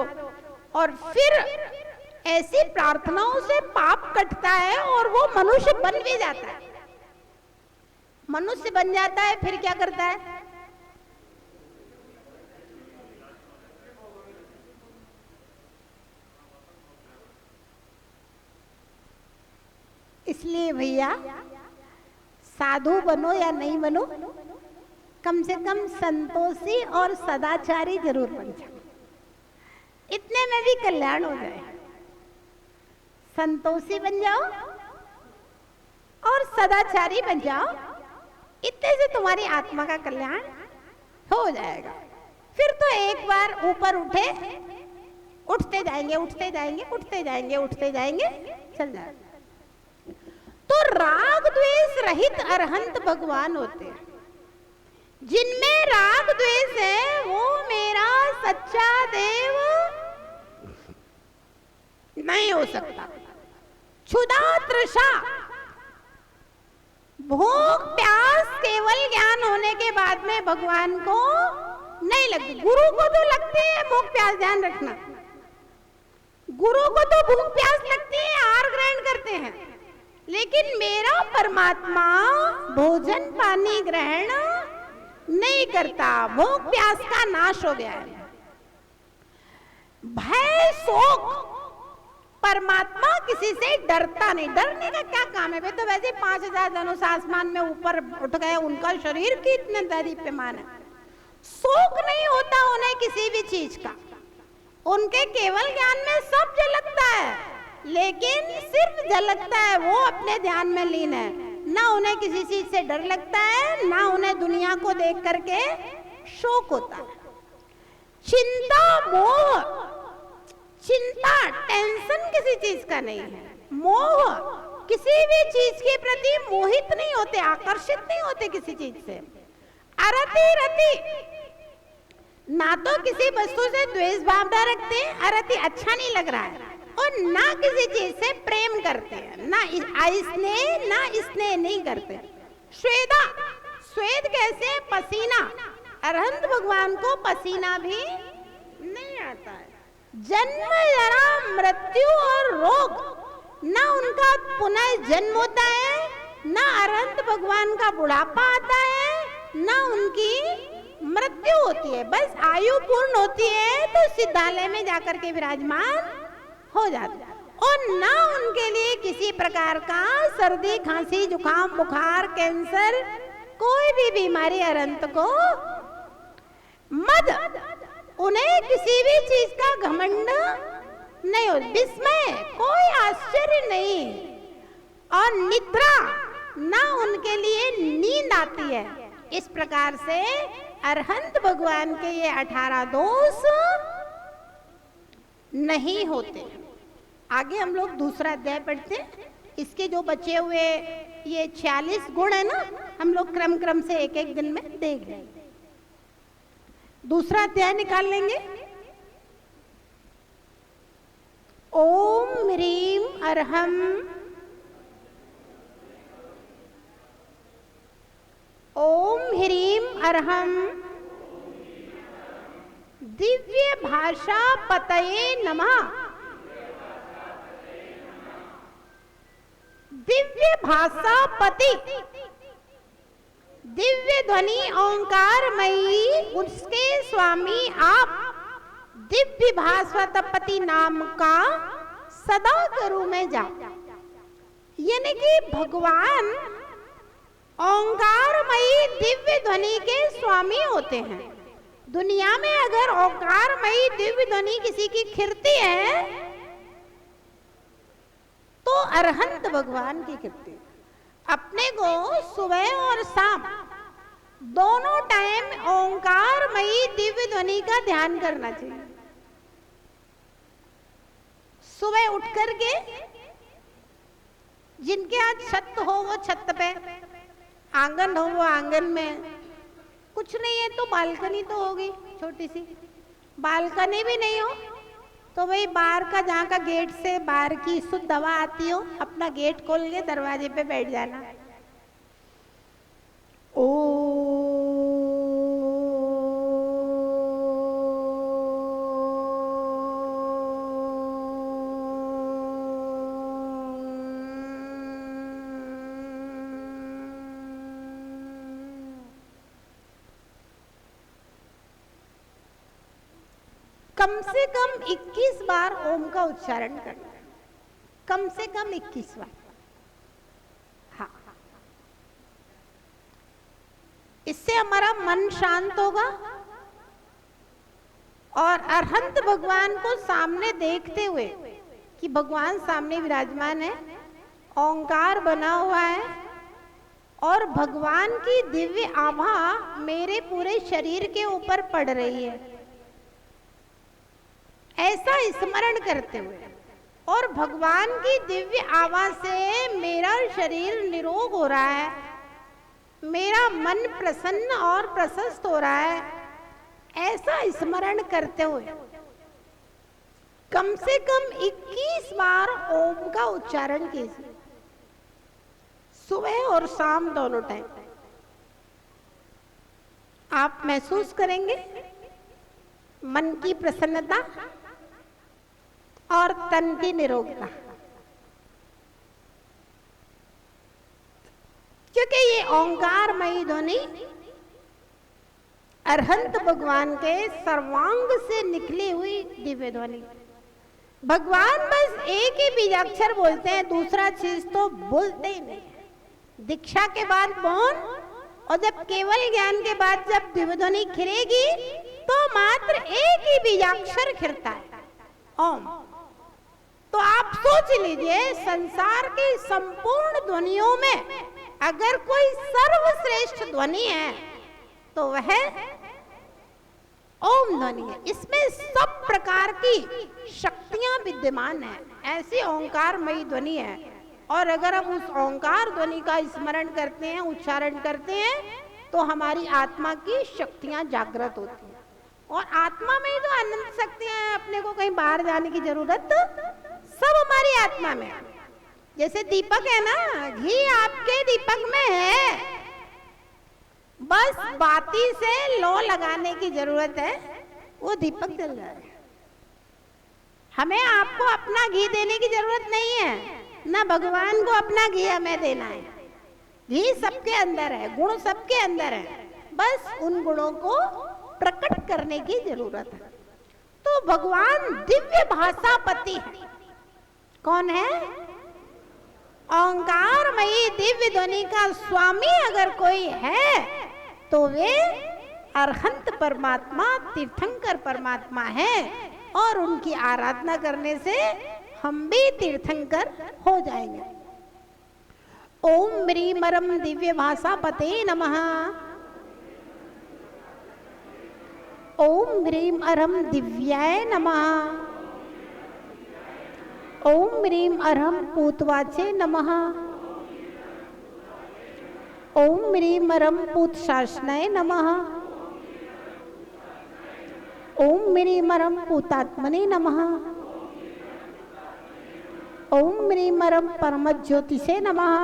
और फिर ऐसी प्रार्थनाओं से पाप कटता है और वो मनुष्य बन भी जाता है। मनुष्य बन जाता है, फिर क्या करता है? इसलिए भैया साधु बनो या नहीं बनो, कम से कम संतोषी और सदाचारी जरूर बन जाओ, इतने में भी कल्याण हो जाए। संतोषी बन जाओ और सदाचारी बन जाओ, इतने से तुम्हारी आत्मा का कल्याण हो जाएगा। फिर तो एक बार ऊपर उठे, उठते जाएंगे, उठते जाएंगे, उठते जाएंगे, उठते जाएंगे, चल जाएगा। तो राग द्वेष रहित अरहंत भगवान होते हैं। जिनमें राग द्वेष है वो मेरा सच्चा देव नहीं हो सकता। क्षुधा तृषा भूख प्यास केवल ज्ञान होने के बाद में भगवान को नहीं लगती। गुरु को तो लगती है भूख प्यास, ध्यान रखना, गुरु को तो भूख प्यास लगती है, आहार ग्रहण करते हैं, लेकिन मेरा परमात्मा भोजन पानी ग्रहण नहीं करता। भूख प्यास का नाश हो गया है। भय शोक, परमात्मा किसी से डरता नहीं। डरने का क्या काम है? वे तो वैसे 5000 धनुष आसमान में ऊपर उठ गए, उनका शरीर की इतने दीप्यमान है। शोक नहीं होता उन्हें किसी भी चीज का, उनके केवल ज्ञान में सब झलकता है, लेकिन सिर्फ झलकता है, वो अपने ध्यान में लीन है। ना उन्हें किसी चीज से डर लगता है, ना उन्हें दुनिया को देख करके शोक होता है। चिंता मोह, चिंता टेंशन किसी चीज का नहीं है। मोह, किसी भी चीज के प्रति मोहित नहीं होते, आकर्षित नहीं होते किसी चीज से। अरति रति, ना तो किसी वस्तु से द्वेष भावना रखते हैं, अरति अच्छा नहीं लग रहा है, और ना किसी चीज से प्रेम करते हैं, ना स्नेह ना स्नेह नहीं करते। श्वेता, श्वेत कैसे? पसीना। अरहंत भगवान को पसीना भी नहीं आता है। जन्म जरा मृत्यु और रोग, ना उनका पुनः जन्म होता है, ना अरहंत भगवान का बुढ़ापा आता है, ना उनकी मृत्यु होती है। बस आयु पूर्ण होती है तो सिद्धालय में जाकर के विराजमान हो जाता है, और ना उनके लिए किसी प्रकार का सर्दी खांसी जुकाम बुखार कैंसर कोई भी बीमारी अरहंत को मद, उन्हें किसी भी चीज का घमंड नहीं हो, विस्मय, कोई आश्चर्य नहीं, और निद्रा, ना उनके लिए नींद आती है। इस प्रकार से अरहंत भगवान के ये 18 दोष नहीं होते। आगे हम लोग दूसरा अध्याय पढ़ते हैं। इसके जो बचे हुए ये 46 गुण है ना, हम लोग क्रम क्रम से एक एक दिन में देख लेंगे। दूसरा अध्याय निकाल लेंगे। ओम ह्रीम अरहम, ओम ह्रीम अरहम दिव्य भाषा पतये नमः। दिव्य भाषा पति, दिव्य ध्वनि ओंकारमयी, उसके स्वामी आप। दिव्य भास्वत पति नाम का सदा करूं मैं जाप। यानी कि भगवान ओंकारमयी दिव्य ध्वनि के स्वामी होते हैं। दुनिया में अगर ओंकारमयी दिव्य ध्वनि किसी की खिरती है तो अरहंत भगवान की खिरती है। अपने को सुबह और शाम दोनों टाइम ओंकारमयी दिव्य ध्वनि का ध्यान करना चाहिए। सुबह उठ करके जिनके आज छत हो वो छत पे, आंगन हो वो आंगन में, कुछ नहीं है तो बालकनी तो होगी छोटी सी। बालकनी भी नहीं हो तो भाई बाहर का, जहाँ का गेट से बाहर की शुद्ध हवा आती हो, अपना गेट खोल के दरवाजे पे बैठ जाना। ओ कम से कम 21 बार ओम का उच्चारण करना, कम से कम 21 बार। हाँ, इससे हमारा मन शांत होगा और अरहंत भगवान को सामने देखते हुए कि भगवान सामने विराजमान है, ओंकार बना हुआ है और भगवान की दिव्य आभा मेरे पूरे शरीर के ऊपर पड़ रही है, ऐसा स्मरण करते हुए और भगवान की दिव्य आभा से मेरा शरीर निरोग हो रहा है, मेरा मन प्रसन्न और प्रशस्त हो रहा है, ऐसा स्मरण करते हुए कम से कम 21 बार ओम का उच्चारण कीजिए, सुबह और शाम दोनों टाइम। आप महसूस करेंगे मन की प्रसन्नता और तन की निरोगता, क्योंकि ये ओंकारमयी ध्वनि अरहंत भगवान के सर्वांग से निकली हुई दिव्य ध्वनि। भगवान बस एक ही बीजाक्षर बोलते हैं, दूसरा चीज तो बोलते ही नहीं। दीक्षा के बाद मौन और जब केवल ज्ञान के बाद जब दिव्य ध्वनि खिलेगी तो मात्र एक ही बीजाक्षर खिलता है, ओम। तो आप सोच लीजिए, संसार की संपूर्ण ध्वनियों में अगर कोई सर्वश्रेष्ठ ध्वनि है तो वह ओम ध्वनि है। इसमें सब प्रकार की शक्तियां विद्यमान है, ऐसी ओंकारमयी ध्वनि है। और अगर हम उस ओंकार ध्वनि का स्मरण करते हैं, उच्चारण करते हैं, तो हमारी आत्मा की शक्तियां जागृत होती हैं। और आत्मा में ही तो अनंत शक्तियां हैं, अपने को कहीं बाहर जाने की जरूरत सब हमारी आत्मा में है। जैसे दीपक है ना, घी आपके दीपक में है, बस बाती से लो लगाने की जरूरत है, वो दीपक जल जाए। हमें आपको अपना घी देने की जरूरत नहीं है, ना भगवान को अपना घी हमें देना है। घी सबके अंदर है, गुण सबके अंदर है, बस उन गुणों को प्रकट करने की जरूरत है। तो भगवान दिव्य भाषापति है। कौन है? ओंकारमयी दिव्य ध्वनि का स्वामी अगर कोई है तो वे अरहंत परमात्मा, तीर्थंकर परमात्मा है। और उनकी आराधना करने से हम भी तीर्थंकर हो जाएंगे। ओम ह्रीमरम दिव्य भाषापते नमः। ओम ह्रीम अरम दिव्याय नमः। ओम ह्रीम अरम पूतवाचे नमः। ओम ह्रीम अरम पूतशासनाय नमः। ओम ह्रीम अरम पूतात्मने नमः। ओम ह्रीम अरम परमज्योतिषे नमः।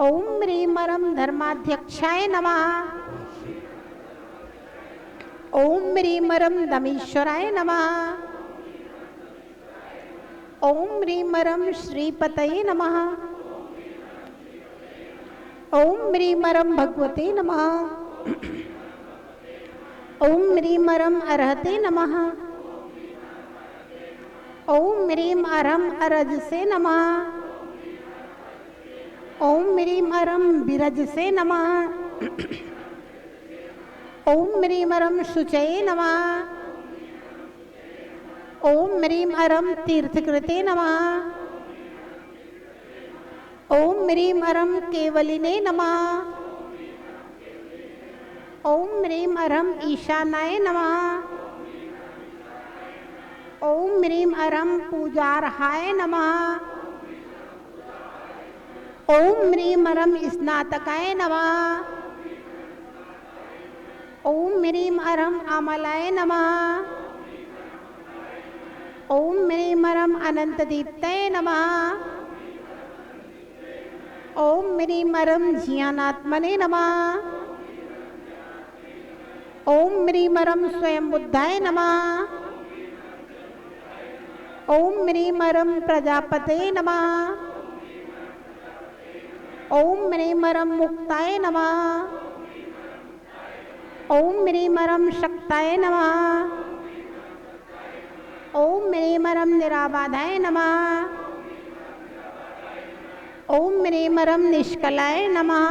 ओम ह्रीम अरम धर्माध्यक्षाय नमः। ओम ह्रीम अरम दमीश्वराय नमः। ओम ह्रीम अरम श्रीपतये नमः। ओम ह्रीम अरम भगवते नमः। ओम ह्रीम अरम अरहते नमः। ओम ह्रीम अरम अरज से नमः। ओम ह्रीम अरम बिरज से नमः। ओम ह्रीम अरम शुचये नमः। ओम ह्रीम अरम तीर्थकृते नमः। ओम ह्रीम अरम केवलिने नमः। ओम ह्रीम अरम ईशानाय नमः। ओम ह्रीम अरम पूजार्हाय नमः। ओम ह्रीम अरम स्नातकाय नमः। ओम ह्रीम अरम अमलाय नमः। ओम ह्रीम अरम अनंतदीप्ताय नमः। ओम ह्रीम अरम ज्ञानात्मने नमः। ओम ह्रीम अरम स्वयं बुद्धाय नमः। ओम ह्रीम अरम प्रजापते नमः। ओम ह्रीम अरम मुक्ताय नमः। ओम ह्रीम अरम शक्ताय नमः। ओम ह्रीम अरम निराबाधाय नमः। ओम ह्रीम अरम निष्कलाय नमः।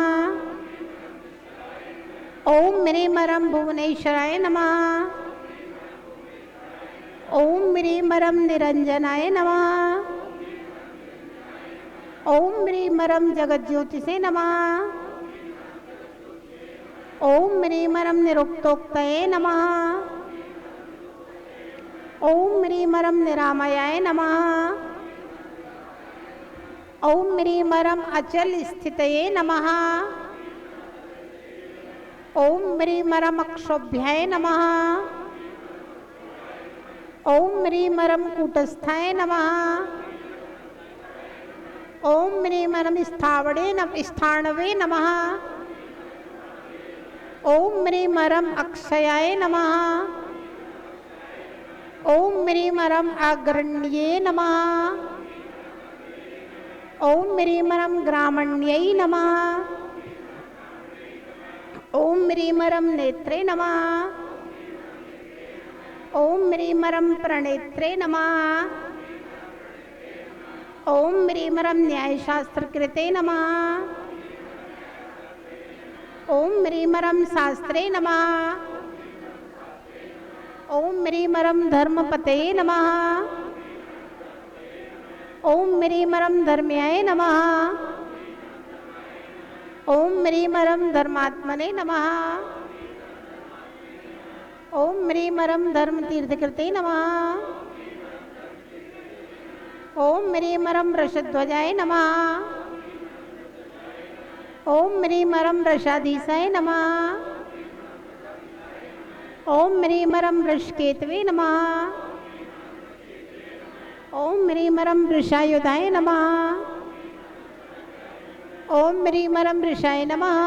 ओम ह्रीम अरम भुवनेश्वराय नमः। ओम ह्रीम अरम निरंजनाय नमः। ओम ह्रीम अरम जगज्योतिषे नमः। ओम ह्रीम अरम निरुक्तोक्तये नमः। ओम ह्रीम अरम निरामयाय नमः। ओम ह्रीम अरम अचल स्थितये नमः। ओम ह्रीम अरम अक्षोभ्याय नमः। ओम ह्रीम अरम कूटस्थाय नमः। ओम ह्रीम अरम स्थाणवे नमः। ओम ह्रीम अरम अक्षयाय नमः। ओम ह्रीम अरम अग्रण्ये नमः। ओम ह्रीम अरम ग्रामण्यै नमः। ओम ह्रीम अरम नेत्रे नमः। ओम ह्रीम अरम प्रणेत्रे नमः। ओम ह्रीम अरम न्यायशास्त्रकृते नमः। ओम ह्रीम अरम शास्त्रे नमः। ओम ह्रीम अरम धर्मपते नमः। ओम ह्रीम अरम धर्म्याय नमः। ओम ह्रीम अरम धर्मात्मने नमः। ओम ह्रीम अरम धर्मतीर्थकृते नमः। ओम ह्रीम अरम वृषध्वजाय नमः। ओम ह्रीम अरम वृषाधीशाय नमः। ओम ह्रीम अरम वृषकेतवे नमः। ओम ह्रीम अरम वृषायुधाय नमः। ओम ह्रीम अरम वृषाय नमः।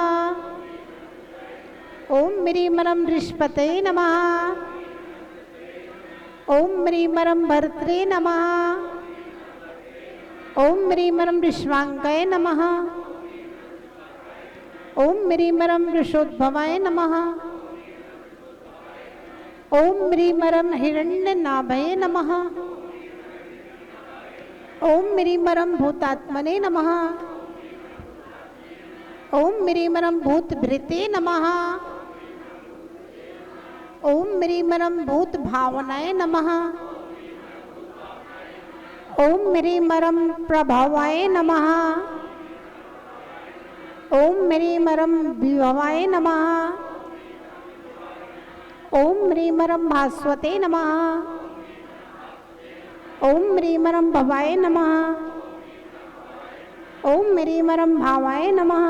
ओम ह्रीम अरम वृषपते नमः। ओम ह्रीम अरम भर्त्रे नमः। ओम ह्रीम अरम विश्वांकाय नमः। ओम ह्रीम अरम वृषोद्भवाय नमः। ओम ह्रीम अरम हिरण्यनाभये नमः। ओम ह्रीम अरम भूतात्मने नमः। ओम ह्रीम अरम भूतभृते नमः। ओम ह्रीम अरम भूत भावनाय नमः। ओम ह्रीम अरम प्रभावाय नमः। ओम ह्रीम अरम विभवाय नमः। ओम ह्रीम अरम भास्वते नमः। ओम ह्रीम अरम भवाय नमः। ओम ह्रीम अरम भावाय नमः।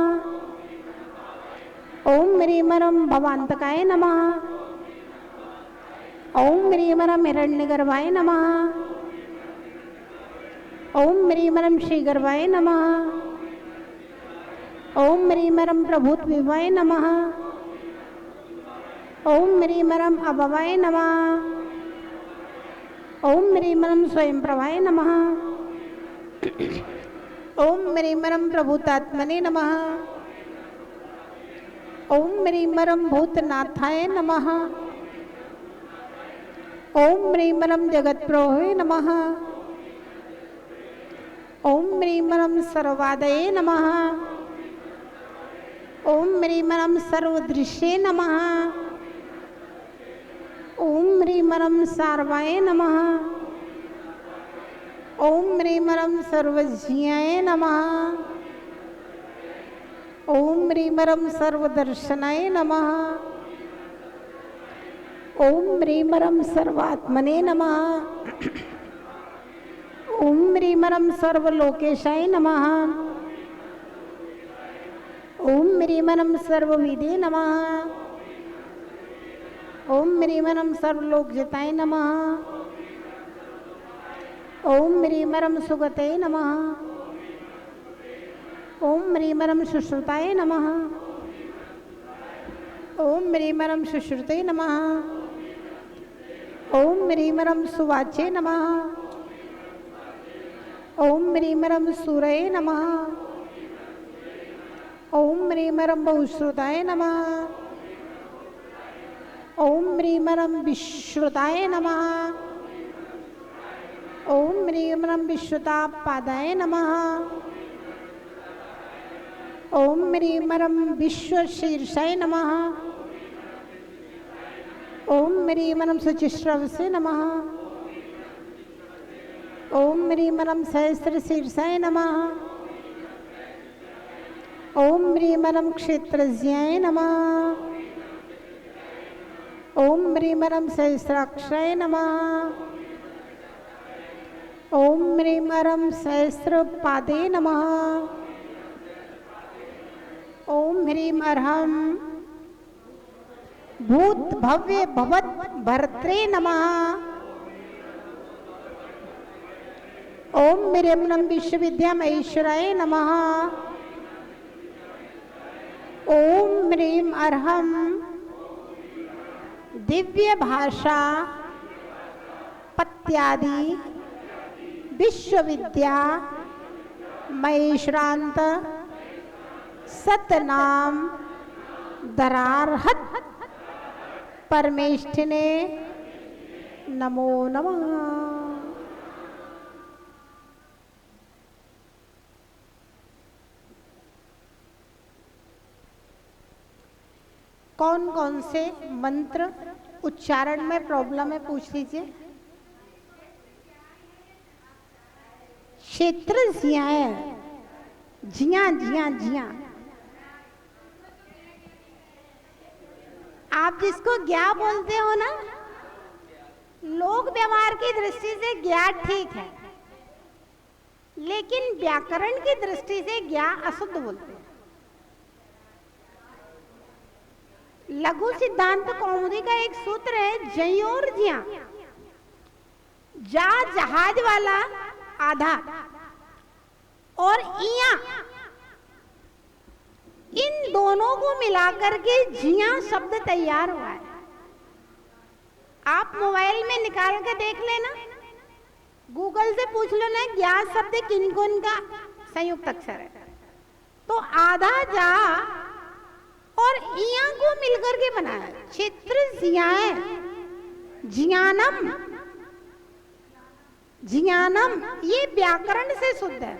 ओम ह्रीम अरम भवांतकाय नमः। ओम ह्रीम अरम हिरण्यगर्भाय नमः। ओम ह्रीम अरम श्रीगर्भाय नमः। ओम ह्रीम अरम प्रभूत विभाय नमः। ओम ह्रीम अरम अभवाय नमः। ओम ह्रीम अरम स्वयं प्रभाय नमः। ओम ह्रीम अरम प्रभूतात्मने नमः। ओम ह्रीम अरम भूतनाथाय नमः। ओम ह्रीम अरम जगत्प्रभवे नमः। ओम ह्रीमरम सर्वादये नमः। ओम ह्रीमरम सर्वदृश्ये नमः। ओम ह्रीमरम सार्वाय नमः। ओम ह्रीमरम सर्वज्ञाय नमः। ओम ह्रीमरम सर्वदर्शनाय नमः। ओम ह्रीमरम सर्वात्मने नमः। ओम ह्रीमरम सर्वलोकेशाय नमः। ओम ह्रीमरम सर्वविदे नमः। ओम ह्रीमरम सर्वलोकजिताय नमः। ओम ह्रीमरम सुगते नमः। ओम ह्रीमरम सुश्रुताय नमः। ओम ह्रीमरम सुश्रुते नमः। ओम ह्रीमरम सुवाचे नमः। ओम ह्रीमरम सूरये नमः। ओम ह्रीमरम बहुश्रुताय नमः। ओम ह्रीमरम विश्रुताय नमः। ओम ह्रीमरम विश्रुतापादाय नमः। ओम ह्रीमरम विश्वशीर्षाय नमः। ओम ह्रीमरम शुचिश्रवसे नमः। ओम ह्रीमरम सहस्रशीर्षाय नमः। ओम ह्रीमरम क्षेत्रज्ञाय नमः। ओम ह्रीमरम सहस्राक्षाय नमः। ओम ह्रीमरम सहस्रपादे नमः। ओम ह्रीम अर्हम भूत भव्य भवत भर्त्रे नमः। ओम ह्रीमरम विश्वविद्यामहेश्वराय नमः। ओम ह्रीम अर्हम दिव्य भाषा पत्यादि विश्वविद्या महेश्वरांत सतनाम दरारहत परमेष्ठिने नमो नमः। कौन कौन से मंत्र उच्चारण में प्रॉब्लम है पूछ लीजिए। क्षेत्र जिया जिया जिया जिया आप जिसको ज्ञा बोलते हो ना, लोक व्यवहार की दृष्टि से ज्ञा ठीक है, लेकिन व्याकरण की दृष्टि से ज्ञा अशुद्ध बोलते हैं। लघु सिद्धांत कौमुदी का एक सूत्र है जयोर जिया, जा जहाज वाला आधा और इया, इन दोनों को मिलाकर के जिया शब्द तैयार हुआ है। आप मोबाइल में निकाल के देख लेना, गूगल से पूछ लो ना ज्ञा शब्द किन किन का संयुक्त अक्षर है, तो आधा जा और इया को मिलकर के बना है क्षेत्र जियाए जियानम। जियानम ये व्याकरण से शुद्ध है।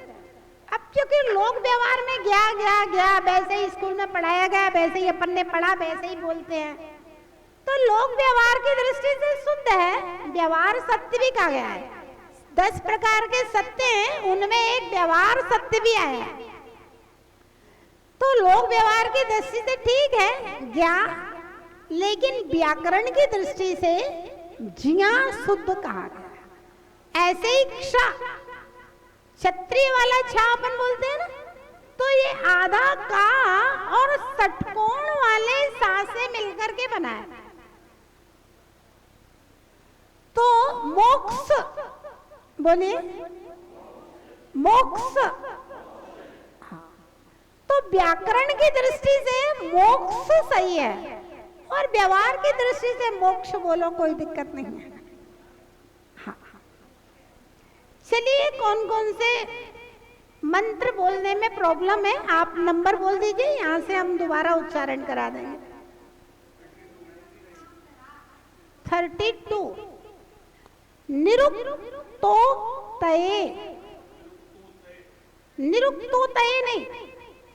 अब क्योंकि लोक व्यवहार में गया गया गया वैसे ही स्कूल में पढ़ाया गया, वैसे ही अपन ने पढ़ा, वैसे ही बोलते हैं, तो लोक व्यवहार की दृष्टि से शुद्ध है। व्यवहार सत्य भी कहा गया है, 10 प्रकार के सत्य हैं, उनमें एक व्यवहार सत्य भी आया है। तो लोक व्यवहार की दृष्टि से ठीक है ज्ञा, लेकिन व्याकरण की दृष्टि से जिया शुद्ध कहा गया। ऐसे ही क्ष क्षत्रिय वाला छा अपन बोलते हैं ना, तो ये आधा का और षटकोण वाले सा से मिलकर के बना है। तो मोक्ष बोलिए, मोक्ष। तो व्याकरण की दृष्टि से मोक्ष सही है और व्यवहार की दृष्टि से मोक्ष बोलो, कोई दिक्कत नहीं है। हाँ, चलिए कौन कौन से मंत्र बोलने में प्रॉब्लम है आप नंबर बोल दीजिए, यहां से हम दोबारा उच्चारण करा देंगे। 32 निरुक्तो तये निरुक्तोक्तये नहीं,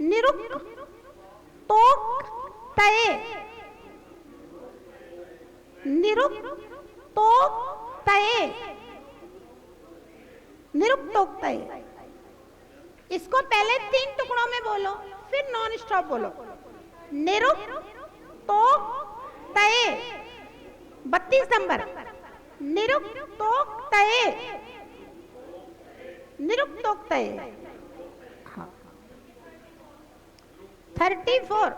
निरुक्तोक्तये, निरुक्तोक्तये, निरुक्तोक्तये। इसको पहले 3 टुकड़ों में बोलो, फिर नॉन स्टॉप बोलो। निरुक्तोक्तये, 32 नंबर, निरुक्तोक्तये, निरुक्तोक्तये। 34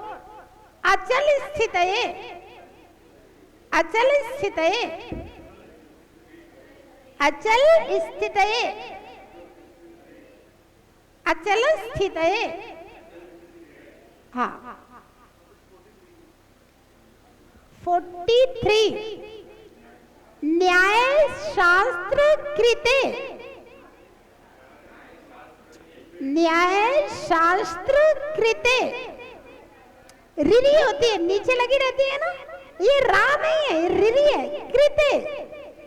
अचल स्थितये, अचल स्थितये, अचल स्थितये, अचल स्थितये। हाँ। 43 न्याय शास्त्र कृते, न्याय शास्त्र कृते, रिरी होती है, नीचे लगी रहती है ना, ये रा नहीं है, रिरी है, कृते,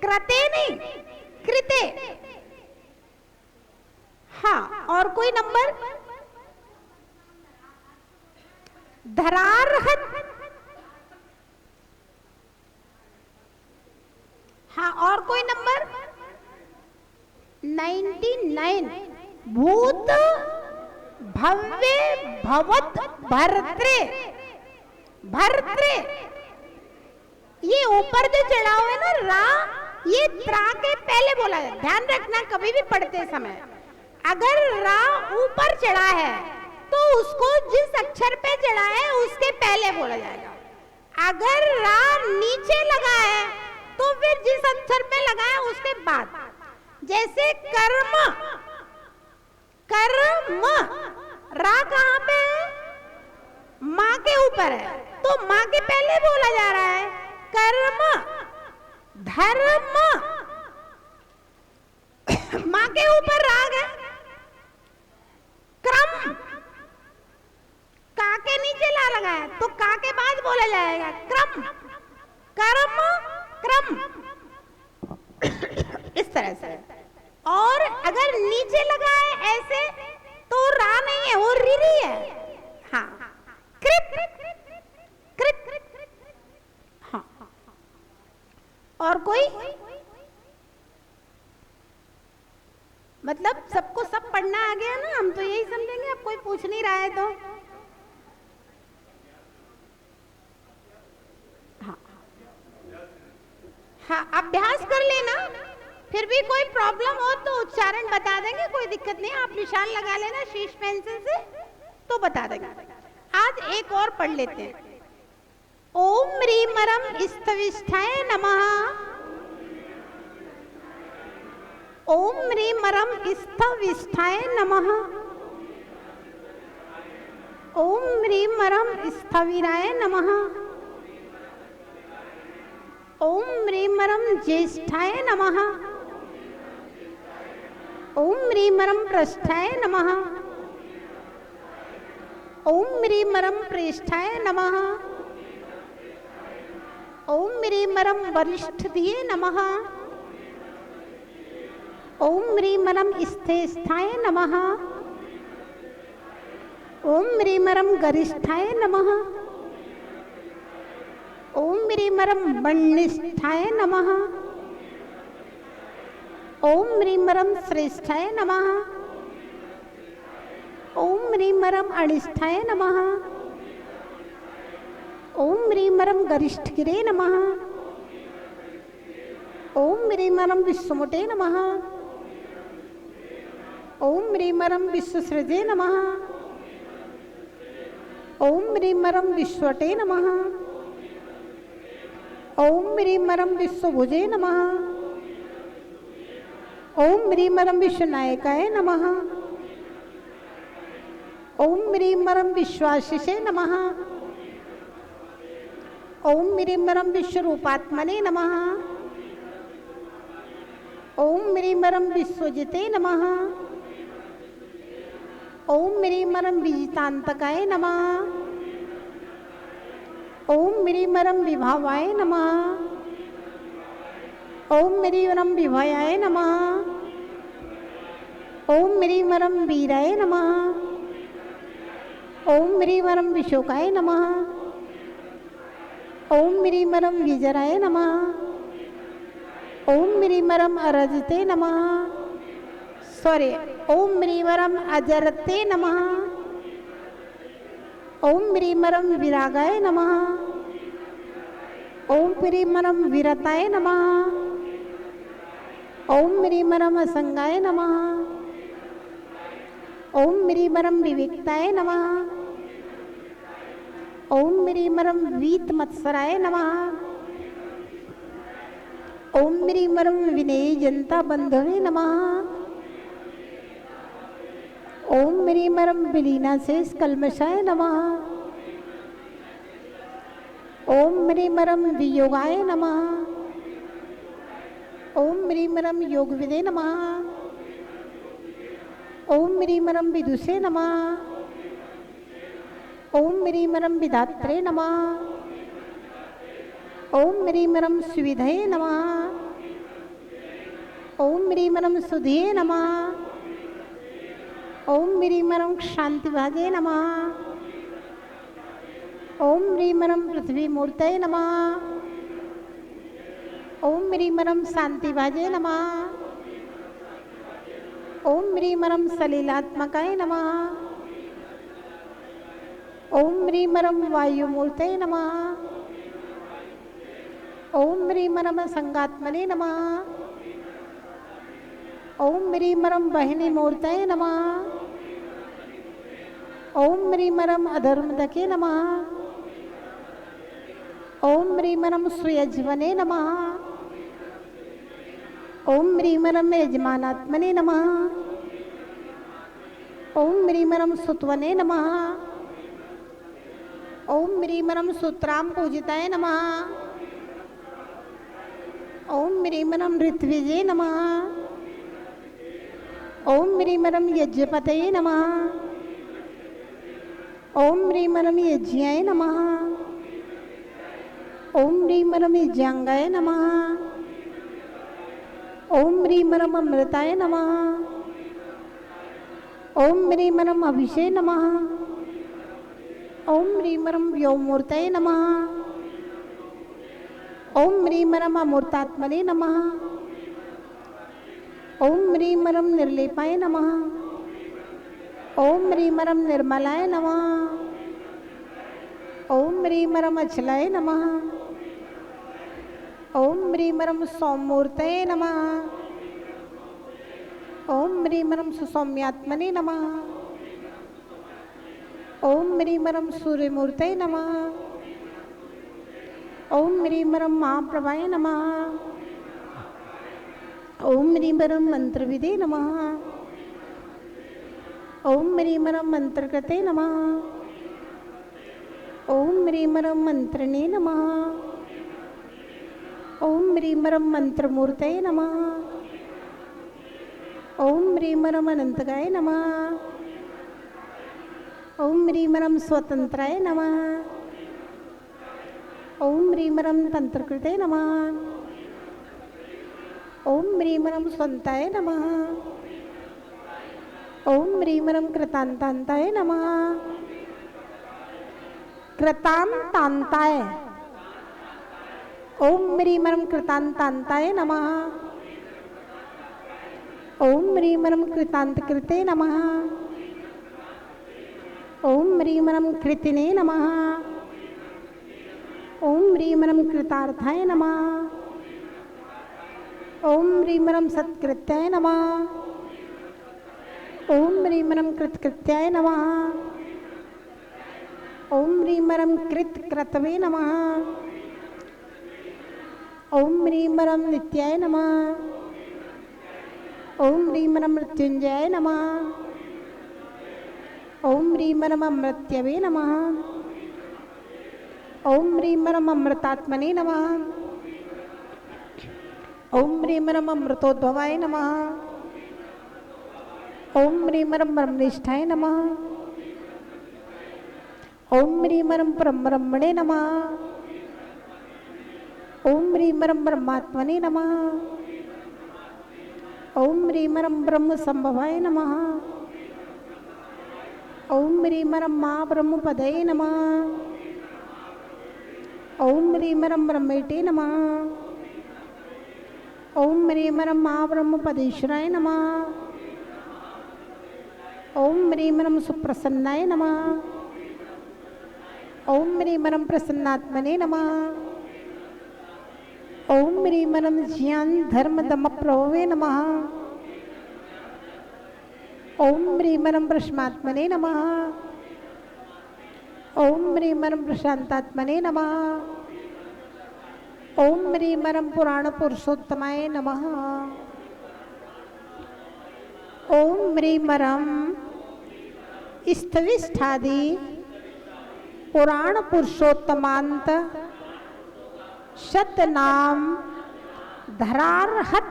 कृते नहीं, कृते। हाँ, और कोई नंबर? धरारहत। हाँ, और कोई नंबर? 99 भूत भव्य भवत भर्त्रे, भर्त्रे। ये ऊपर जो चढ़ा हुआ है ना रा, ये त्रा के पहले बोला है, ध्यान रखना कभी भी पढ़ते समय। अगर रा ऊपर चढ़ा है तो उसको जिस अक्षर पे चढ़ा है उसके पहले बोला जाएगा। अगर रा नीचे लगा है तो फिर जिस अक्षर पे लगा है उसके बाद। जैसे कर्म, कर्म, रा कहाँ पे है? माँ के ऊपर है, तो माँ के पहले बोला जा रहा है कर्म। धर्म, माँ के ऊपर राग है। क्रम, का के नीचे ला लगा है, तो का के बाद बोला जाएगा क्रम, कर्म, क्रम, इस तरह से। और अगर नीचे लगा है ऐसे तो रा नहीं है, वो रिरी है। हाँ, कृत, कृत। हाँ, और कोई? मतलब सबको सब पढ़ना आ गया ना, हम तो यही समझेंगे। अब कोई पूछ नहीं रहा है तो हाँ, हाँ, अभ्यास कर लेना। फिर भी कोई प्रॉब्लम हो तो उच्चारण बता देंगे, कोई दिक्कत नहीं। आप निशान लगा लेना शीश पेंसिल से तो बता देंगे। आज एक और पढ़ लेते हैं। ओम ह्रीमरम स्थविष्ठाय नमः, ओम ह्रीमरम स्थविष्ठाय नमः, ओम ह्रीमरम स्थविराय नमः, ओम ह्रीमरम ज्येष्ठाय नमः, ओम ह्रीमरम पृष्ठाय नमः, ओम ह्रीमरम प्रेष्ठाय नमः, ओम ह्रीमरम वरिष्ठधिये नमः, ओम ह्रीमरम स्थेष्ठाय नमः, ओम ह्रीमरम गरिष्ठाय नमः, ओम ह्रीमरम वन्निष्ठाय नमः, ओम ह्रीमरम श्रेष्ठाय नमः, ओम ह्रीमरम अनिष्ठाय नमः, ओम ह्रीमरम गरिष्ठगिरे नमः, ओम ह्रीमरम विश्वमुटे नमः, ओम ह्रीमरम विश्वसृजे नमः, ओम ह्रीमरम विश्वटे नमः, ओम ह्रीमरम विश्वभुजे नमः, ओम ह्रीमरम विश्वनायकाय नमः, ओम ह्रीमरम विश्वाशिषे नमः, ओम ह्रीमरम विश्वरूपात्मने नमः, ओम ह्रीमरम विश्वजिते नमः, ओम ह्रीमरम विजितांतकाय नमः, ओम ह्रीमरम विभावाय नमः, ओम ह्रीमरम विभयाय नमः, ओम ह्रीमरम वीराय नमः। ओम ह्रीमरम विशोकाय नमः। ओम ह्रीमरम विजराय नमः। ओम ह्रीमरम अरजते नमः। सॉरी, ओम ह्रीमरम अजरते नमः। ओम ह्रीमरम विरागाय नमः। ओम ह्रीमरम विरताय नमः। ओम ह्रीमरम असंगाय नमः। ओम ह्रीमरम विविक्ताय नमः। ओम ह्रीमरम वीत मत्सराय नमः। ओम ह्रीमरम विनय जनता बंधवे नमः। ओम ह्रीमरम विलीना शेष कल्मषाय नमः। ओम ह्रीमरम वियोगाय नमः। ओम ह्रीमरम योगविदे नमः। ओम ह्रीमरम विदुषे नमः। ओम ह्रीमरम विधात्रे नमः। ओम ह्रीमरम सुविधये नमः। ओम ह्रीमरम सुधिये नमः। ओम ह्रीमरम शांतिभाजे नमः। ओम ह्रीमरम पृथ्वी मूर्तये नमः। ओम ह्रीमरम शांतिभाजे नमः। ओम ह्रीमरम सलीलात्मकाय नमः। ओम ह्रीमरम वायुमूर्तये नमः। ओम ह्रीमरम संगात्मने नमः। ओम ह्रीमरम बहिनी मूर्तये नमः। ओम ह्रीमरम अधर्मदके नमः। ओम ह्रीमरम सुयज्वने नमः। ओम ह्रीमरम यजमानात्मने नमः। ओम ह्रीमरम सुत्वने नमः। ओम ह्रीमरम सूत्राम पूजिताय नमः। ओम ह्रीमरम ऋत्विजे नमः। ओम ह्रीमरम यज्ञपतये नमः। ओम ह्रीमरम यज्ञाय नमः। ओम ह्रीमरम यज्ञांगाय नमः। ओम ह्रीमरम अमृताय नमः। ओम ह्रीमरम अभिषे नमः। ओम ह्रीमरम व्योमूर्तये नमः। ओम ह्रीमरम अमूर्तात्मने नमः। ओम ह्रीमरम निर्लेपाय नमः। ओम ह्रीमरम निर्मलाय नमः। ओम ह्रीमरम अचलाय नमः। ओम ह्रीमरम सौम्यमूर्तये नमः। ओम ह्रीमरम सुसौम्यात्मने नमः। ओम ह्रीमरम सूर्यमूर्तये नमः। ओम ह्रीमरम महाप्रभाय नमः। ओम ह्रीमरम मंत्रविदे नमः। ओम ह्रीमरम मंत्रकृते नमः। ओम ह्रीमरम मंत्रिणे नमः। ओम ह्रीमरम मंत्रमूर्तये नमः। ओम ह्रीमरम अनंतगाय नमः। ओम ह्रीमरम स्वतंत्राय नमः। ओम ह्रीमरम तंत्रकृते नमः। ओम ह्रीमरम स्वंताय नमः। ओम ह्रीमरम कृतांतांताय नमः। कृतांतांताय। ओम ह्रीमरम कृतांतांताय नमः। ओम ह्रीमरम कृतांतकृते नमः। ओम ह्रीमरम कृतिने नमः। ओम ह्रीमरम कृतार्थाय नमः। ओम ह्रीमरम सत्कृत्याय नमः। ओम ह्रीमरम कृतकृत्याय नमः। ओम ह्रीमरम कृतक्रतवे नमः। ओम ह्रीमरम नित्याय नमः। ओम ह्रीमरम मृत्युंजयाय नमः। ओम ह्रीमरम अमृत्यवे नमः। ओम ह्रीमरम अमृतात्मने नमः। ओम ह्रीमरम अमृतोद्भवाय नमः। ओम ह्रीमरम ब्रह्मनिष्ठाय नमः। ओम ह्रीमरम परब्रह्मणे नमः। ओम ह्रीमरम ब्रह्मात्मने नमः। ओम ह्रीमरम ब्रह्म संभवाय नमः। ओम ह्रीमरम माँ ब्रह्मपदये नमः। ओम ह्रीमरम ब्रह्मेटे नमः। ओम ह्रीमरम माँ ब्रह्मपदेश्वराय नमः। ओम ह्रीमरम सुप्रसन्नाय नमः। ओम ह्रीमरम प्रसन्नात्मने नमः। ओम ह्रीमरम ज्ञान धर्म दम प्रभवे नमः। ओम ह्रीमरम प्रश्मात्मने नमः। ओम ह्रीमरम प्रशांतात्मने नमः। ओम ह्रीमरम पुराण पुरुषोत्तमाय नमः। ओम ह्रीमरम स्थविष्ठादि पुराण पुरुषोत्तमांत शतनाम धरारहत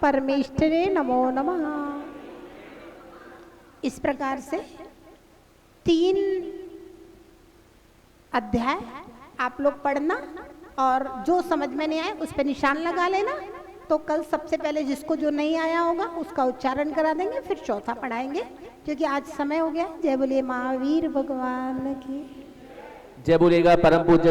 परमेश्वरे नमो नमः। इस प्रकार से 3 अध्याय आप लोग पढ़ना और जो समझ में नहीं आए उस पर निशान लगा लेना। तो कल सबसे पहले जिसको जो नहीं आया होगा उसका उच्चारण करा देंगे, फिर चौथा पढ़ाएंगे क्योंकि आज समय हो गया। जय बोलिए महावीर भगवान की। जय बोलेगा परम पूज्य